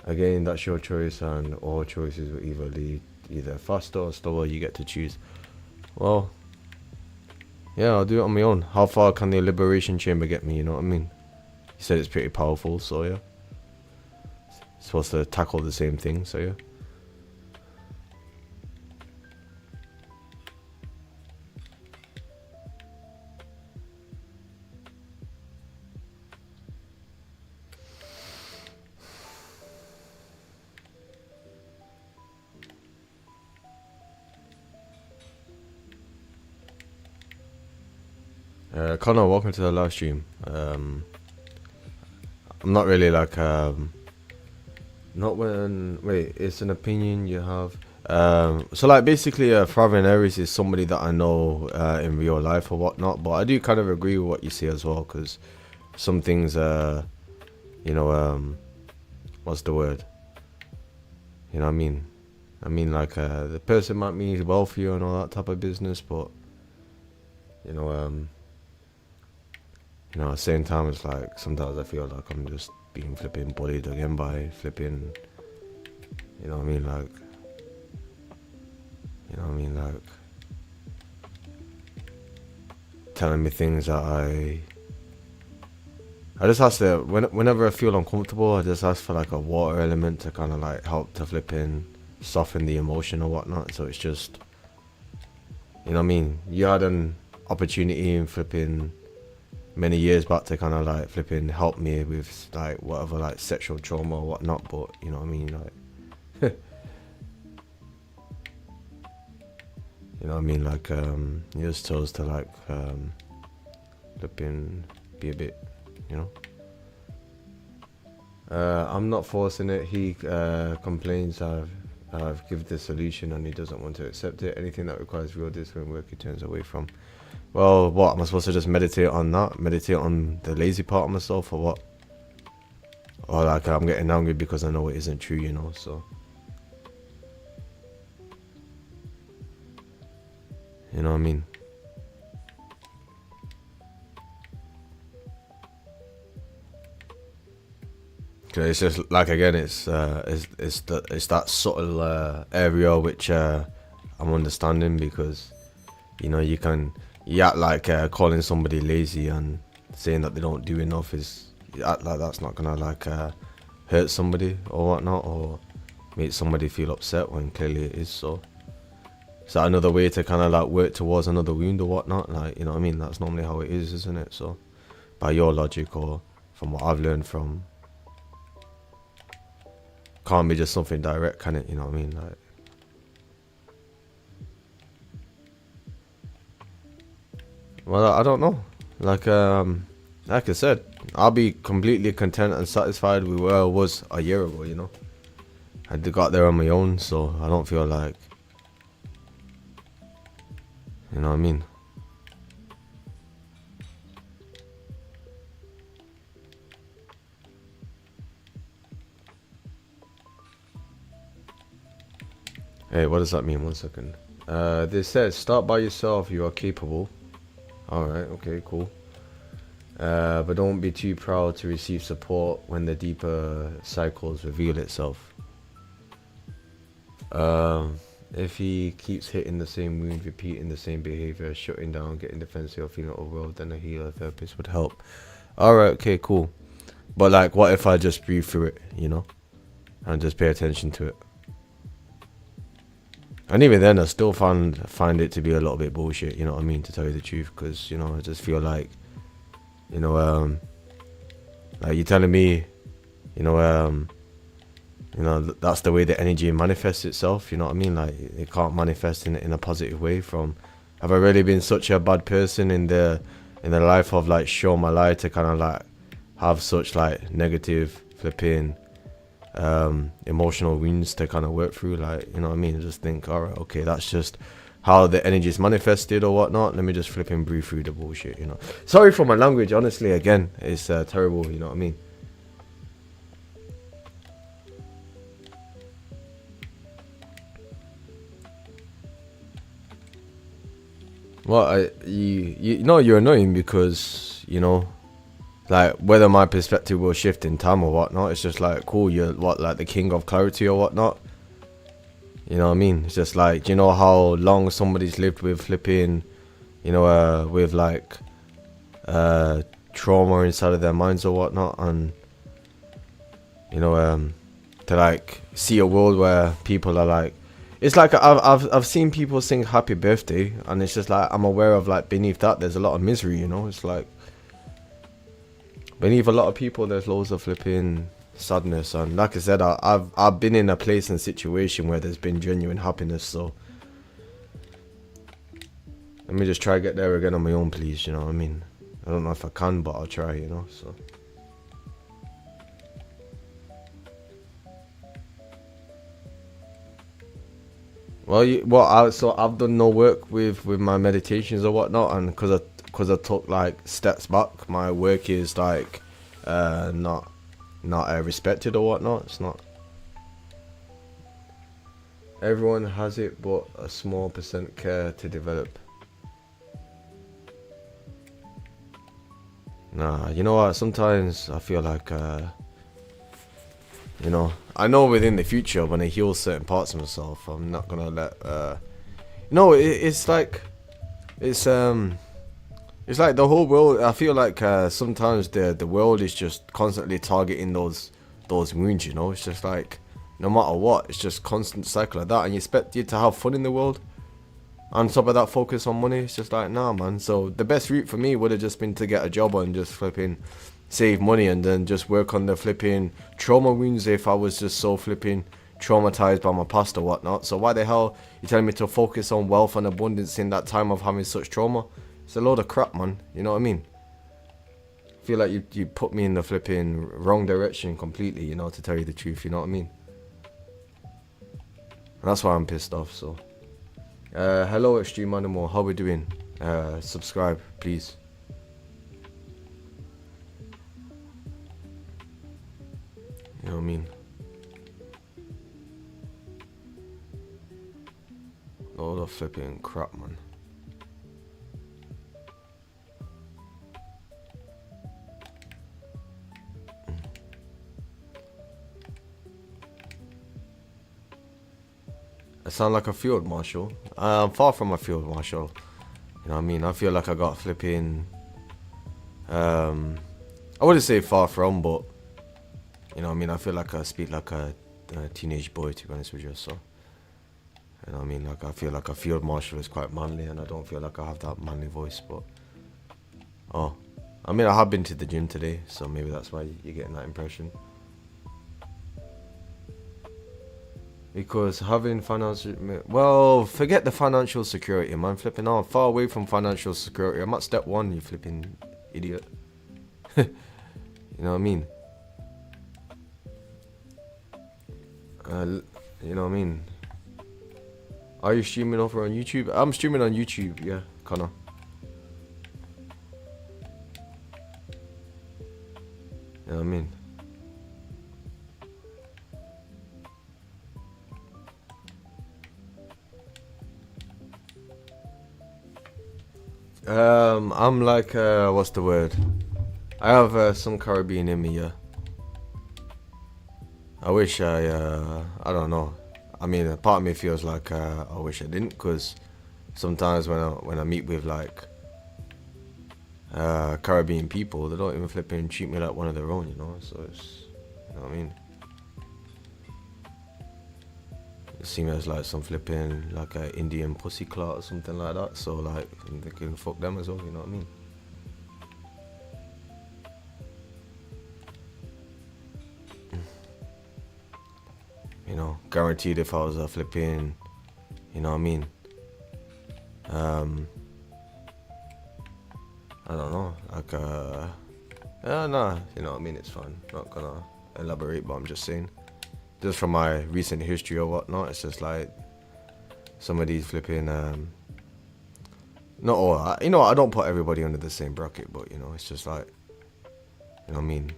Again, that's your choice, and all choices will either lead either faster or slower. You get to choose. Well, yeah, I'll do it on my own. How far can the liberation chamber get me? You know what I mean? You said it's pretty powerful, so yeah. It's supposed to tackle the same thing, so yeah. Connor, welcome to the live stream. I'm not really like not when wait, it's an opinion you have. So like basically, Father Aries is somebody that I know in real life or whatnot, but I do kind of agree with what you say as well, because some things, you know, what's the word? You know what I mean? I mean, like, the person might mean well for you and all that type of business, but you know, at the same time, it's like sometimes I feel like I'm just being flipping bullied again by flipping. You know what I mean? Like, you know what I mean? Like, telling me things that I just ask to, whenever I feel uncomfortable, I just ask for like a water element to kind of like help to flipping soften the emotion or whatnot. So it's just, you know what I mean? You had an opportunity in flipping many years back to kind of like flipping help me with like whatever, like sexual trauma or whatnot, but you know what I mean? Like, you know what I mean? Like, you just chose to like, flipping be a bit, you know? I'm not forcing it. He complains I've given the solution and he doesn't want to accept it. Anything that requires real discipline work he turns away from. Well, what, am I supposed to just meditate on that? Meditate on the lazy part of myself or what? Or like I'm getting angry because I know it isn't true, you know, so. You know what I mean? It's just like, again, it's that subtle area which I'm understanding, because you know you act like calling somebody lazy and saying that they don't do enough is, you act like that's not gonna like hurt somebody or whatnot, or make somebody feel upset when clearly it is so. Is that another way to kind of like work towards another wound or whatnot? Like, you know what I mean? That's normally how it is, isn't it? So by your logic, or from what I've learned from, can't be just something direct, can it? You know what I mean? Like, well, I don't know. Like I said, I'll be completely content and satisfied with where I was a year ago, you know. I got there on my own, so I don't feel like, you know what I mean? Hey, what does that mean? 1 second. This says, start by yourself, you are capable. Alright, okay, cool. But don't be too proud to receive support when the deeper cycles reveal itself. If he keeps hitting the same wound, repeating the same behavior, shutting down, getting defensive, or feeling overwhelmed, then a healer therapist would help. Alright, okay, cool. But like, what if I just breathe through it, you know? And just pay attention to it? And even then, I still find it to be a little bit bullshit, you know what I mean, to tell you the truth, because, you know, I just feel like, you know, like you're telling me, you know, that's the way the energy manifests itself, you know what I mean, like it can't manifest in a positive way. From, have I really been such a bad person in the life of like Show My Life to kind of like have such like negative flipping emotional wounds to kind of work through, like, you know what I mean? Just think, all right, okay, that's just how the energy is manifested or whatnot. Let me just flip and breathe through the bullshit, you know. Sorry for my language, honestly. Again, it's terrible, you know what I mean? Well, you know, you're annoying because, you know, like whether my perspective will shift in time or whatnot, it's just like, cool, you're what, like the king of clarity or whatnot. You know what I mean? It's just like, you know how long somebody's lived with flipping, you know, with like trauma inside of their minds or whatnot, and you know, to like see a world where people are like, it's like I've seen people sing happy birthday, and it's just like I'm aware of like beneath that there's a lot of misery, you know. It's like beneath a lot of people there's loads of flipping sadness, and like I said, I've been in a place and situation where there's been genuine happiness. So Let me just try get there again on my own, please. You know what I mean? I don't know if I can, but I'll try. You know, so. Well, so I've done no work with my meditations or whatnot, and because I took like steps back, my work is like not respected or whatnot. It's not. Everyone has it, but a small percent care to develop. Nah, you know what? Sometimes I feel like you know, I know within the future when I heal certain parts of myself, I'm not gonna let no, it's like it's like the whole world. I feel like sometimes the world is just constantly targeting those wounds. You know, it's just like no matter what, it's just constant cycle like that, and you expect you to have fun in the world. On top of that, focus on money. It's just like nah, man. So the best route for me would have just been to get a job and just flipping save money and then just work on the flipping trauma wounds if I was just so flipping traumatized by my past or whatnot. So why the hell you telling me to focus on wealth and abundance in that time of having such trauma? It's a load of crap, man. You know what I mean? I feel like you put me in the flipping wrong direction completely, you know, to tell you the truth, you know what I mean? And that's why I'm pissed off, so. Hello Extreme Animal, how we doing? Subscribe, please. You know what I mean? All the flipping crap, man. I sound like a field marshal. I'm far from a field marshal. You know what I mean? I feel like I got flipping. I wouldn't say far from, but you know what I mean? I feel like I speak like a teenage boy, to be honest with you. So, you know what I mean? Like I feel like a field marshal is quite manly, and I don't feel like I have that manly voice. But oh, I mean, I have been to the gym today, so maybe that's why you're getting that impression. Because having financial, well, forget the financial security, man. Flipping out, far away from financial security. I'm at step 1, you flipping idiot. You know what I mean? You know what I mean? Are you streaming over on YouTube? I'm streaming on YouTube, yeah, Connor. You know what I mean? I'm like, what's the word? I have some Caribbean in me, yeah. I wish I don't know. I mean, a part of me feels like I wish I didn't, because sometimes when I meet with like Caribbean people, they don't even flipping treat me like one of their own, you know. So it's, you know what I mean. It seems as like some flipping like a Indian pussy clot or something like that. So like they can fuck them as well, you know what I mean. You know, guaranteed if I was a flipping, you know what I mean. I don't know, like nah, you know what I mean. It's fine. Not gonna elaborate, but I'm just saying. Just from my recent history or whatnot, it's just like some of these flipping not all, you know, I don't put everybody under the same bracket, but you know, it's just like, you know what I mean.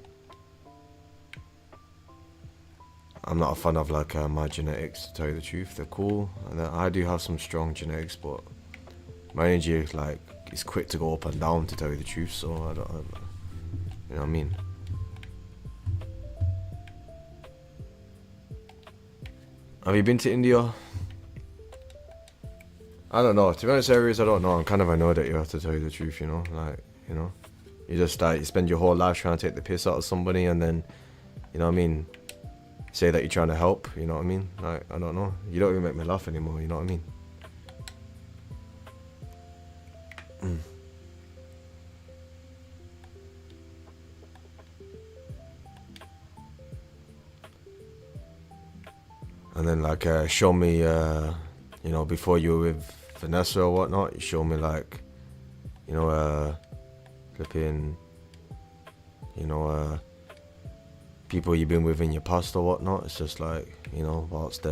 I'm not a fan of like my genetics, to tell you the truth. They're cool, and I do have some strong genetics, but my energy is like, it's quick to go up and down, to tell you the truth. So I don't, you know what I mean. Have you been to India? I don't know. To be honest, areas I don't know. I'm kind of annoyed at you, to tell you the truth. You know, like, you know, you just like, you spend your whole life trying to take the piss out of somebody, and then, you know what I mean, say that you're trying to help. You know what I mean? Like, I don't know. You don't even make me laugh anymore. You know what I mean? And then like show me, you know, before you were with Vanessa or whatnot. You show me like, you know, flipping, you know, people you've been with in your past or whatnot. It's just like, you know, whilst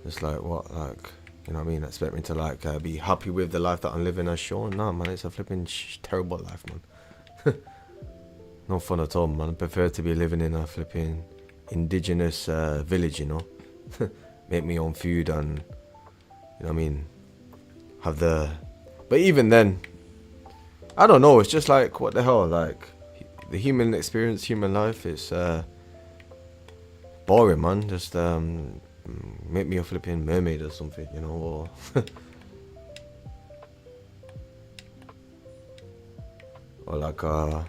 it's like what, like, you know what I mean? Expect me to like be happy with the life that I'm living as Sean? Nah, man, it's a flipping terrible life, man. No fun at all, man. I prefer to be living in a flipping indigenous village, you know. Make my own food and, you know what I mean, have the... But even then, I don't know, it's just like, what the hell, like, the human experience, human life, it's boring, man. Just make me a flipping mermaid or something, you know, or... or like a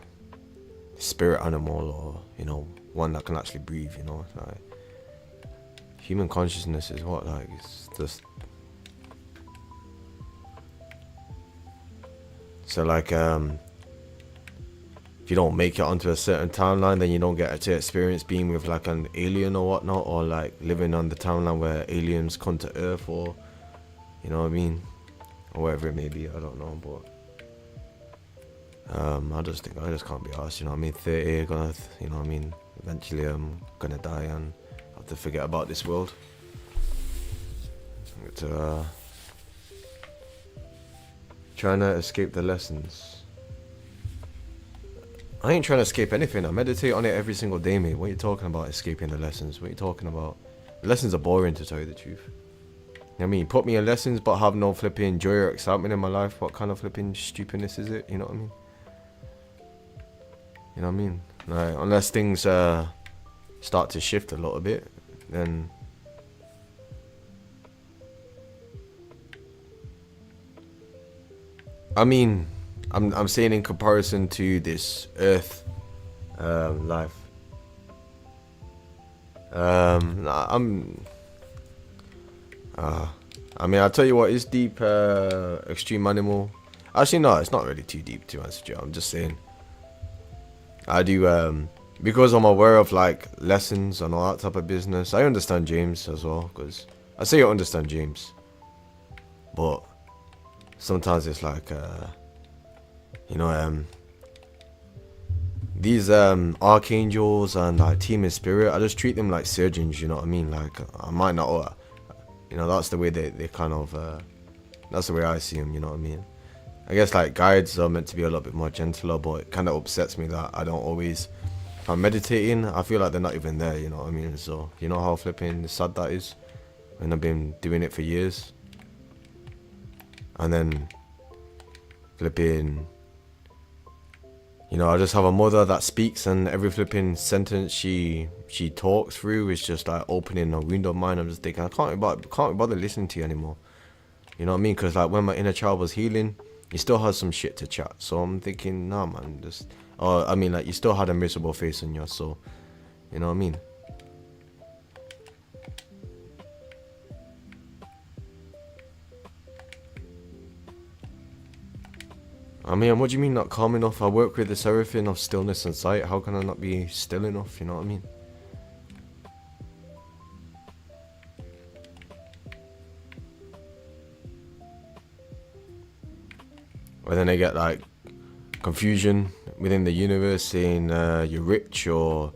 spirit animal, or, you know, one that can actually breathe, you know. Like, human consciousness is what, like, it's just... So like, if you don't make it onto a certain timeline, then you don't get to experience being with like an alien or whatnot, or like living on the timeline where aliens come to Earth, or, you know what I mean, or whatever it may be. I don't know, but I just think I just can't be arsed, you know what I mean. 30, gonna, you know what I mean, eventually I'm gonna die and have to forget about this world. To trying to escape the lessons. I ain't trying to escape anything. I meditate on it every single day, mate. What are you talking about, escaping the lessons? What are you talking about? The lessons are boring, to tell you the truth. You know what I mean? Put me in lessons but have no flipping joy or excitement in my life. What kind of flipping stupidness is it? You know what I mean? You know what I mean? Like, unless things start to shift a little bit, then... I mean, I'm saying in comparison to this Earth life. I mean, I'll tell you what is deep. Extreme animal. Actually, no, it's not really too deep, to be honest with you. I'm just saying. I do because I'm aware of like lessons and all that type of business. I understand James as well, because I say I understand James, but sometimes it's like, you know, these archangels and like team in spirit, I just treat them like surgeons, you know what I mean? Like, I might not, you know, that's the way they kind of, that's the way I see them, you know what I mean? I guess like guides are meant to be a little bit more gentler, but it kind of upsets me that I don't always, if I'm meditating, I feel like they're not even there, you know what I mean? So, you know how flipping sad that is when I've been doing it for years? And then flipping, you know, I just have a mother that speaks, and every flipping sentence she talks through is just like opening a window of mine. I'm just thinking, I can't be bothered listening to you anymore. You know what I mean? Because like when my inner child was healing, you still had some shit to chat. So I'm thinking, nah, man, just, I mean, like, you still had a miserable face on yours, so, you know what I mean? I mean, what do you mean not calm enough? I work with the seraphim of stillness and sight. How can I not be still enough? You know what I mean? Or then they get like confusion within the universe, saying you're rich, or,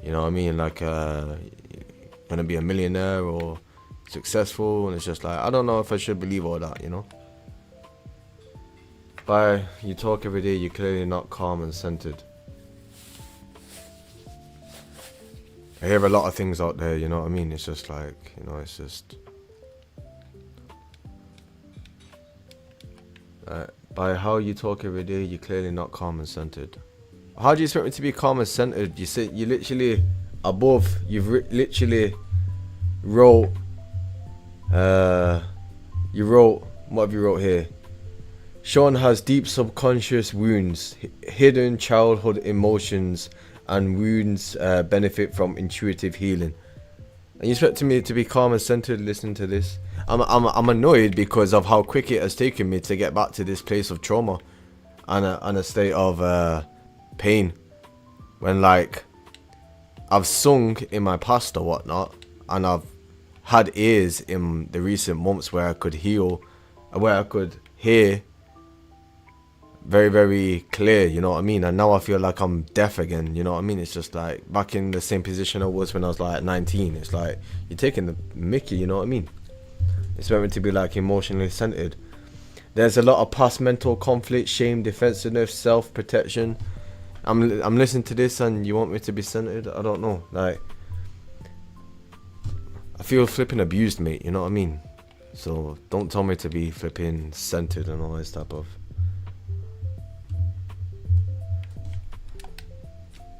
you know what I mean, like gonna be a millionaire or successful, and it's just like, I don't know if I should believe all that, you know? By you talk every day, you're clearly not calm and centered. I hear a lot of things out there, you know what I mean? It's just like, you know, it's just... by how you talk every day, you're clearly not calm and centered. How do you expect me to be calm and centered? You said you literally above. You've literally wrote. You wrote. What have you wrote here? Sean has deep subconscious wounds, hidden childhood emotions, and wounds benefit from intuitive healing. And you expect me to be calm and centered listening to this? I'm annoyed because of how quick it has taken me to get back to this place of trauma and a state of pain. When like I've sung in my past or whatnot, and I've had ears in the recent months where I could hear very, very clear, you know what I mean? And now I feel like I'm deaf again, you know what I mean? It's just like back in the same position I was when I was like 19. It's like you're taking the mickey, you know what I mean? It's meant to be like emotionally centered. There's a lot of past mental conflict, shame, defensiveness, self-protection. I'm listening to this and you want me to be centered? I don't know. Like, I feel flipping abused, mate, you know what I mean? So don't tell me to be flipping centered and all this type of,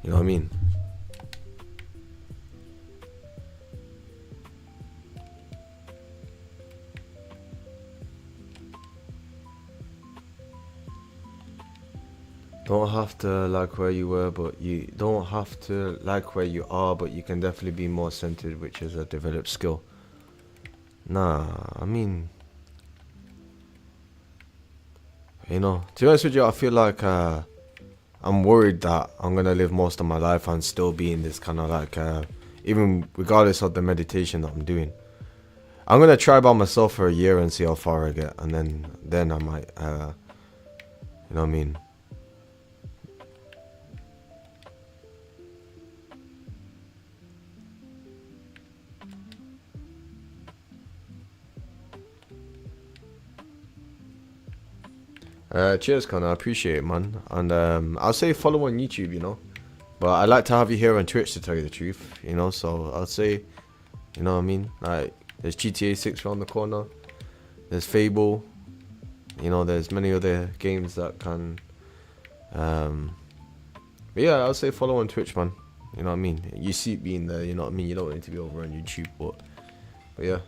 you know what I mean? Don't have to like where you were, but you don't have to like where you are, but you can definitely be more centered, which is a developed skill. Nah, I mean, you know, to be honest with you, I feel like I'm worried that I'm gonna live most of my life and still be in this kind of like, even regardless of the meditation that I'm doing. I'm gonna try by myself for a year and see how far I get, and then I might, you know what I mean? Cheers, Connor. I appreciate it, man. And I'll say follow on YouTube, you know. But I like to have you here on Twitch, to tell you the truth, you know. So I'll say, you know what I mean? Like, there's GTA 6 around the corner. There's Fable. You know, there's many other games that can. But yeah, I'll say follow on Twitch, man. You know what I mean? You see it being there, you know what I mean? You don't need to be over on YouTube, but yeah.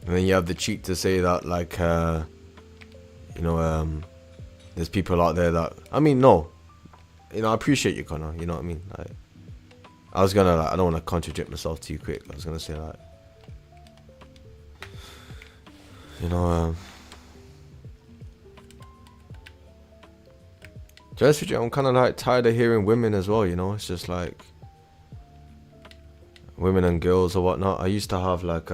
And then you have the cheek to say that, like, you know, there's people out there that, I mean, no, you know, I appreciate you, Connor, you know what I mean? Like, I was gonna, like, I don't want to contradict myself too quick. I was gonna say, like, you know, just I'm kind of like tired of hearing women as well, you know. It's just like women and girls or whatnot. I used to have like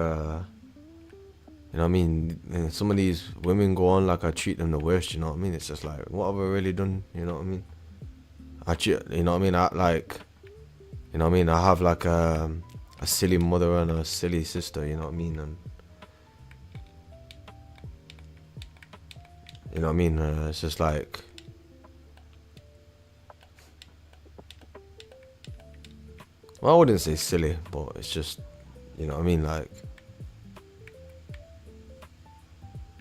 you know what I mean, and some of these women go on like I treat them the worst, you know what I mean? It's just like, what have I really done, you know what I mean? You know what I mean? I like, you know what I mean? I have like a silly mother and a silly sister, you know what I mean? And you know what I mean? It's just like, well, I wouldn't say silly, but it's just, you know what I mean? Like,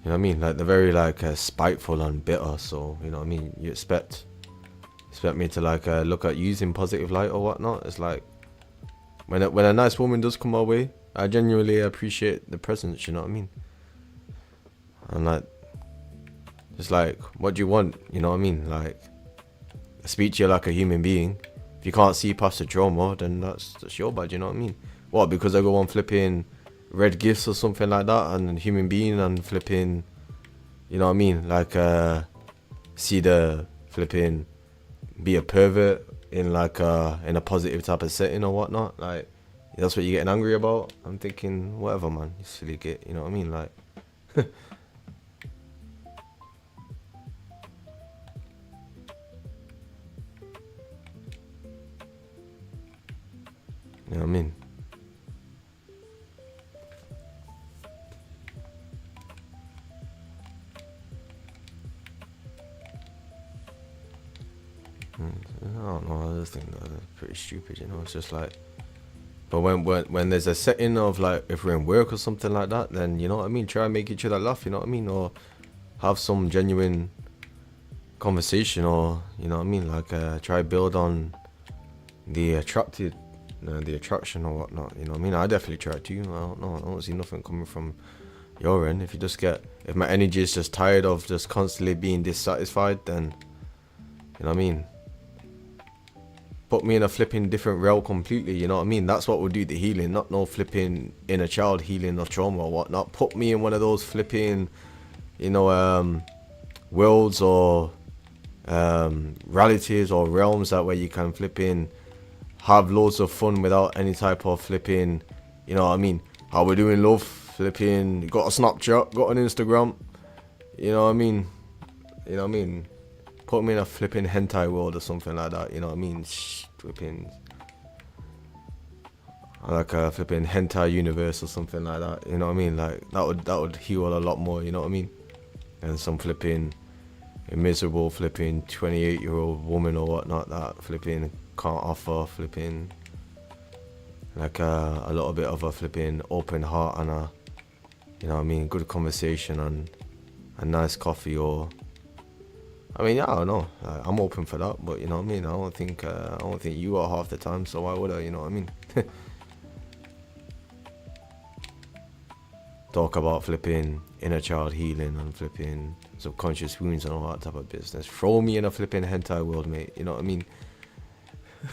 you know what I mean? Like, they're very like spiteful and bitter. So you know what I mean? You expect me to like look at using positive light or whatnot. It's like when a nice woman does come our way, I genuinely appreciate the presence. You know what I mean? And like, it's like, what do you want? You know what I mean? Like, I speak to you like a human being. If you can't see past the trauma, then that's your bad. You know what I mean? What? Because I go on flipping red gifts or something like that, and a human being and flipping, you know what I mean? Like, see the flipping be a pervert in like in a positive type of setting or whatnot. Like, that's what you're getting angry about. I'm thinking, whatever, man. You silly git. You know what I mean? Like. You know what I mean? I don't know. I just think that's pretty stupid. You know, it's just like. But when there's a setting of like, if we're in work or something like that, then you know what I mean. Try and make each other laugh. You know what I mean, or have some genuine conversation, or you know what I mean. Like, try build on the the attraction or whatnot, you know what I mean? I definitely try to. I don't know. I don't see nothing coming from your end. If my energy is just tired of just constantly being dissatisfied, then you know what I mean? Put me in a flipping different realm completely, you know what I mean? That's what will do the healing, not no flipping inner child healing or trauma or whatnot. Put me in one of those flipping you know, worlds or realities or realms that where you can flipping have loads of fun without any type of flipping, you know what I mean? How we doing, love? Flipping, got a Snapchat, got an Instagram, you know what I mean? You know what I mean? Put me in a flipping hentai world or something like that, you know what I mean? Flipping, like a flipping hentai universe or something like that, you know what I mean? Like that would heal a lot more, you know what I mean? And some flipping a miserable flipping 28-year-old woman or whatnot that flipping can't offer flipping like a little bit of a flipping open heart and a, you know what I mean, good conversation and a nice coffee. Or I mean, yeah, I don't know, I'm open for that, but you know what I mean, I don't think you are half the time, so why would I, you know what I mean? Talk about flipping inner child healing and flipping subconscious wounds and all that type of business. Throw me in a flipping hentai world, mate. You know what I mean?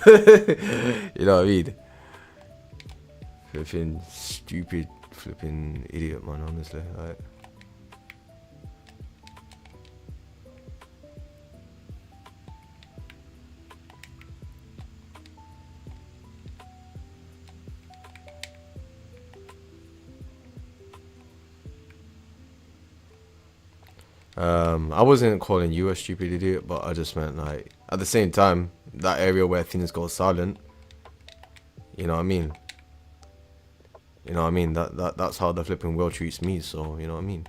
You know what I mean? Flipping stupid, flipping idiot, man. Honestly, like. I wasn't calling you a stupid idiot, but I just meant like at the same time that area where things go silent. You know what I mean? You know what I mean? That's how the flipping world treats me. So you know what I mean?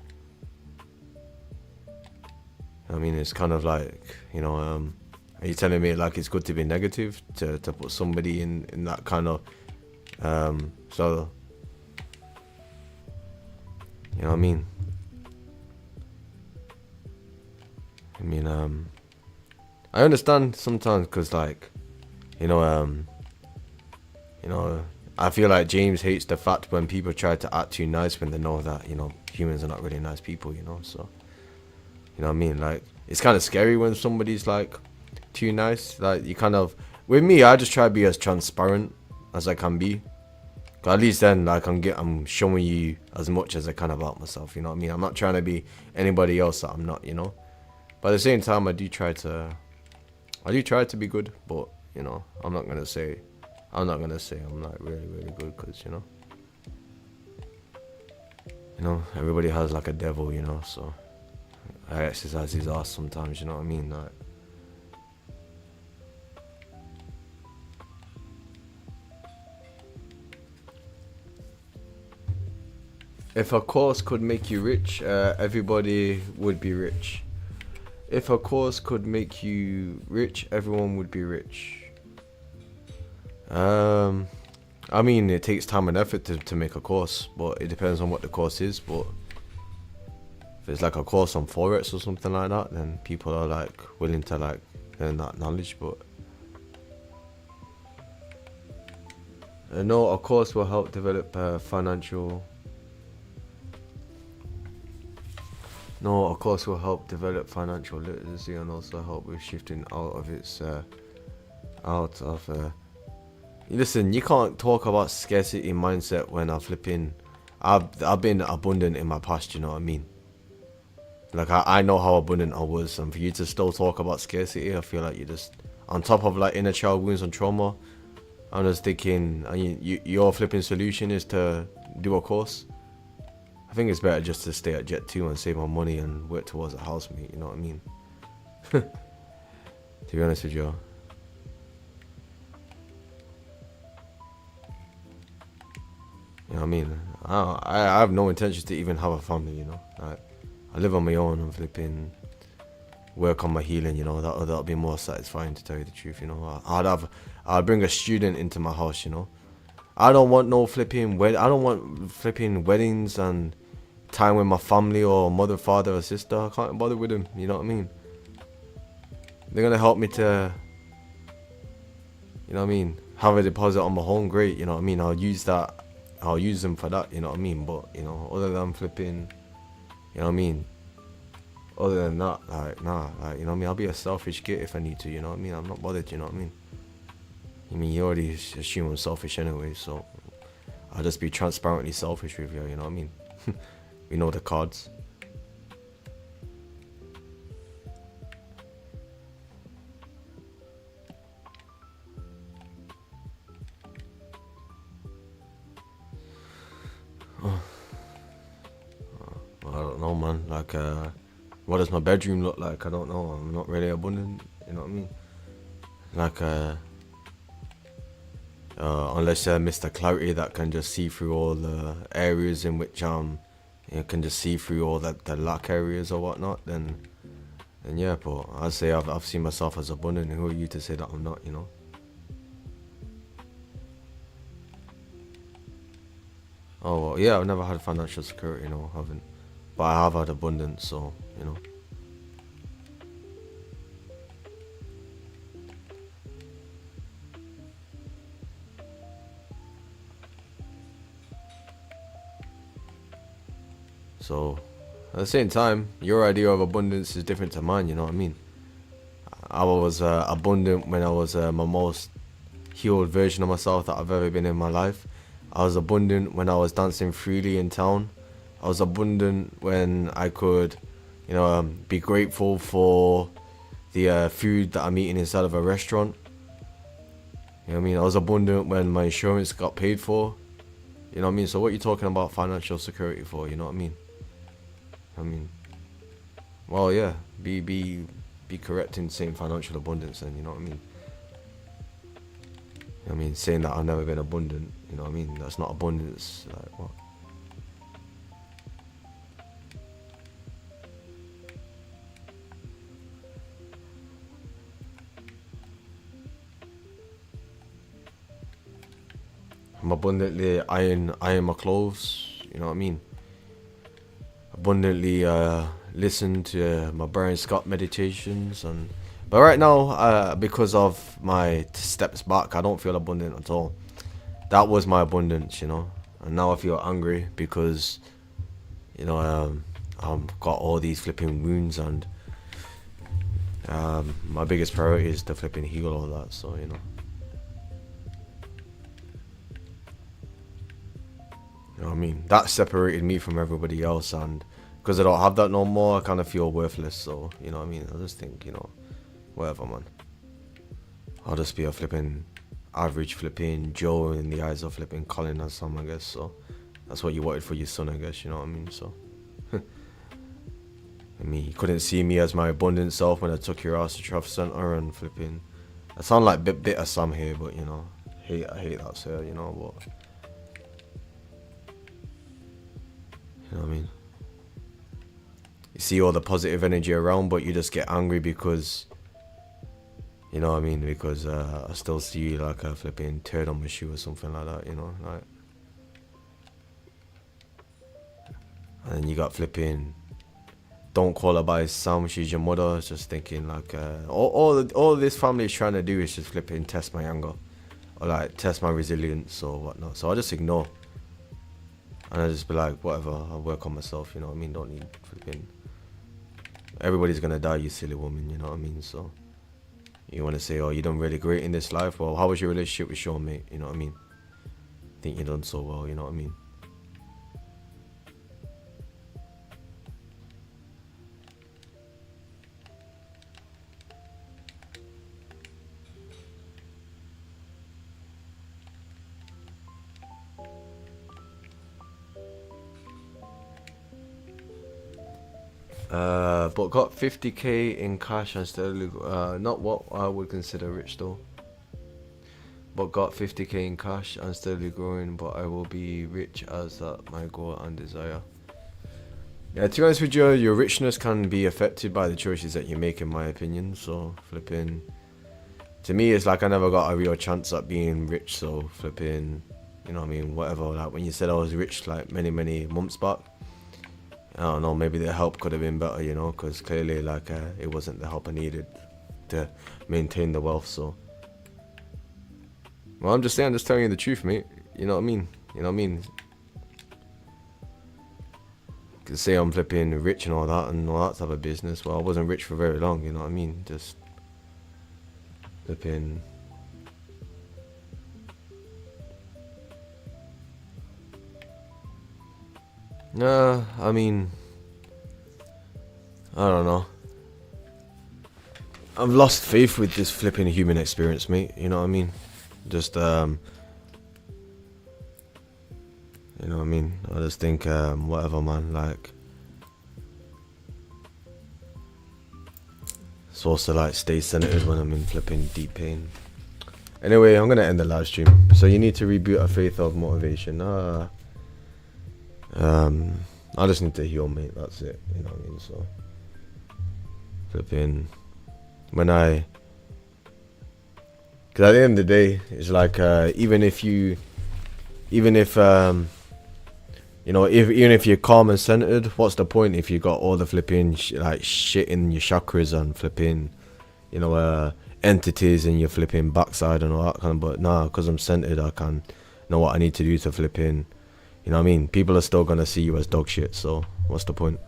I mean, it's kind of like, you know, are you telling me like it's good to be negative to put somebody in that kind of so you know what I mean? I mean, I understand sometimes because, like, you know, I feel like James hates the fact when people try to act too nice when they know that, you know, humans are not really nice people, you know. So, you know what I mean? Like, it's kind of scary when somebody's like too nice. Like, you kind of, with me, I just try to be as transparent as I can be. 'Cause at least then, like, I'm showing you as much as I can about myself. You know what I mean? I'm not trying to be anybody else that I'm not, you know. But at the same time, I do try to be good, but you know, I'm not gonna say I'm like really really good, because you know, everybody has like a devil, you know. So I exercise his ass sometimes, you know what I mean? Like, if a course could make you rich, everybody would be rich. If a course could make you rich, everyone would be rich. I mean, it takes time and effort to make a course, but it depends on what the course is. But if it's like a course on Forex or something like that, then people are like willing to like learn that knowledge. But no, a course will help develop financial. No, of course, will help develop financial literacy and also help with shifting out of its, Listen, you can't talk about scarcity mindset when I've been abundant in my past. You know what I mean? Like I know how abundant I was, and for you to still talk about scarcity, I feel like you're just on top of like inner child wounds and trauma. I'm just thinking, your flipping solution is to do a course. I think it's better just to stay at Jet 2 and save my money and work towards a housemate, you know what I mean? To be honest with you. You know what I mean? I have no intentions to even have a family, you know? I live on my own and flipping work on my healing, you know? That'll be more satisfying, to tell you the truth, you know? I'd bring a student into my house, you know? I don't want no flipping weddings and time with my family or mother, father or sister. I can't bother with them, you know what I mean? They're gonna help me to, you know what I mean, have a deposit on my home, great, you know what I mean? I'll use them for that, you know what I mean? But, you know, other than flipping, you know what I mean? Other than that, like, nah, like, you know what I mean? I'll be a selfish git if I need to, you know what I mean? I'm not bothered, you know what I mean? I mean, you already assume I'm selfish anyway, so I'll just be transparently selfish with you, you know what I mean? We know the cards. Like, what does my bedroom look like? I don't know. I'm not really abundant. You know what I mean? Like, unless Mr. Clarity that can just see through all the areas in which can just see through all the lack areas or whatnot, then yeah. But I say I've seen myself as abundant. Who are you to say that I'm not? You know. Oh well, yeah. I've never had financial security. No, I haven't. But I have had abundance. So you know. So, at the same time, your idea of abundance is different to mine, you know what I mean? I was abundant when I was my most healed version of myself that I've ever been in my life. I was abundant when I was dancing freely in town. I was abundant when I could, be grateful for the food that I'm eating inside of a restaurant. You know what I mean? I was abundant when my insurance got paid for. You know what I mean? So what are you talking about financial security for? You know what I mean? I mean, well, yeah, be correct in saying financial abundance, then you know what I mean. You know what I mean, saying that I've never been abundant, you know what I mean. That's not abundance. Like what? I'm abundantly iron my clothes. You know what I mean. Abundantly listen to my Brian Scott meditations, but right now because of my steps back, I don't feel abundant at all. That was my abundance, you know, and now I feel angry because I've got all these flipping wounds, and my biggest priority is to flipping heal all that. So you know what I mean? That separated me from everybody else, and because I don't have that no more, I kind of feel worthless. So, you know what I mean? I just think, whatever, man. I'll just be a flipping average flipping Joe in the eyes of flipping Colin or something, I guess. So, that's what you wanted for your son, I guess, you know what I mean? So, I mean, you couldn't see me as my abundant self when I took your ass to Traff Center and flipping. I sound like bitter Sam here, but, I hate that, sir, but. You know what I mean? You see all the positive energy around, but you just get angry because, you know what I mean? Because I still see you like a flipping turd on my shoe or something like that, like. And then you got flipping, don't call her by Sam, she's your mother. It's just thinking like, all this family is trying to do is just flipping test my anger, or like test my resilience or whatnot. So I just ignore, and I just be like, whatever, I'll work on myself. You know what I mean? Don't need flipping. Everybody's gonna die, you silly woman, you know what I mean? So, you wanna say, oh, you done really great in this life? Well, how was your relationship with Sean, mate? You know what I mean? Think you done so well, you know what I mean? But got 50k in cash and still not what I would consider rich though. But got 50k in cash and steadily growing, but I will be rich as that my goal and desire. Yeah, to be honest with you, your richness can be affected by the choices that you make, in my opinion. So flipping, to me, it's like I never got a real chance at being rich. So flipping, you know what I mean? Whatever. Like when you said I was rich, like many months back, I don't know, maybe the help could have been better, because clearly, like, it wasn't the help I needed to maintain the wealth. So, well, I'm just saying, I'm just telling you the truth, mate. You know what I mean? You know what I mean? Could say I'm flipping rich and all that type of business. Well, I wasn't rich for very long, you know what I mean? Just flipping. Nah, I mean, I don't know. I've lost faith with this flipping human experience, mate. You know what I mean? Just, you know what I mean? I just think, whatever, man. Like, supposed to like stay centered when I'm in flipping deep pain. Anyway, I'm gonna end the live stream. So you need to reboot a faith of motivation. I just need to heal, mate. That's it. You know what I mean? So flipping when I, because at the end of the day, it's like even if you know, even if you're calm and centered, what's the point if you got all the flipping shit in your chakras and flipping, you know, entities in your flipping backside and all that kind of. But nah, because I'm centered, I can know what I need to do to flipping. You know what I mean? People are still gonna see you as dog shit. So what's the point?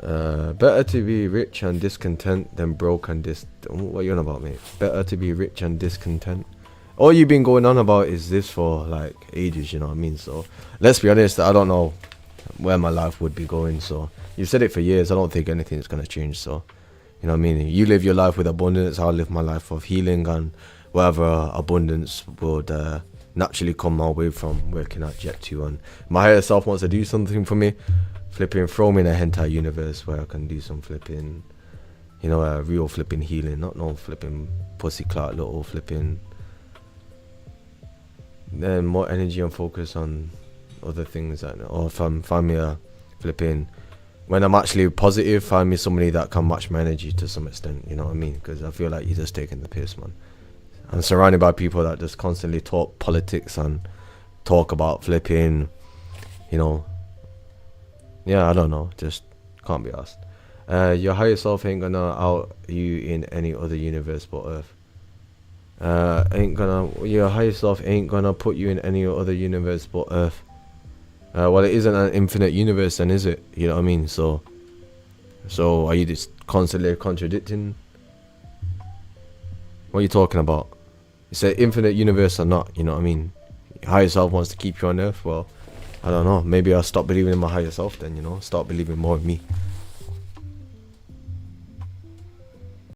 Better to be rich and discontent than broke and what are you on about, mate? Better to be rich and discontent. All you've been going on about is this for like ages, you know what I mean? So let's be honest, I don't know where my life would be going. So you've said it for years. I don't think anything's gonna change. So you know what I mean? You live your life with abundance. I'll live my life of healing and whatever abundance would naturally come my way from working at Jet 2. And my higher self wants to do something for me. Flipping, throw me in a hentai universe where I can do some flipping, you know, real flipping healing, not no flipping pussy clout little flipping. Then more energy and focus on other things, or find me a flipping. When I'm actually positive, find me somebody that can match my energy to some extent. You know what I mean? Because I feel like you're just taking the piss, man. I'm surrounded by people that just constantly talk politics and talk about flipping, you know. Yeah, I don't know. Just can't be asked. Your higher self ain't gonna out you in any other universe but Earth. Your higher self ain't gonna put you in any other universe but Earth. Well, it isn't an infinite universe then, is it? You know what I mean? So are you just constantly contradicting? What are you talking about? It's an infinite universe or not, you know what I mean? Your higher self wants to keep you on Earth. Well, I don't know. Maybe I'll stop believing in my higher self then, you know? Start believing more in me.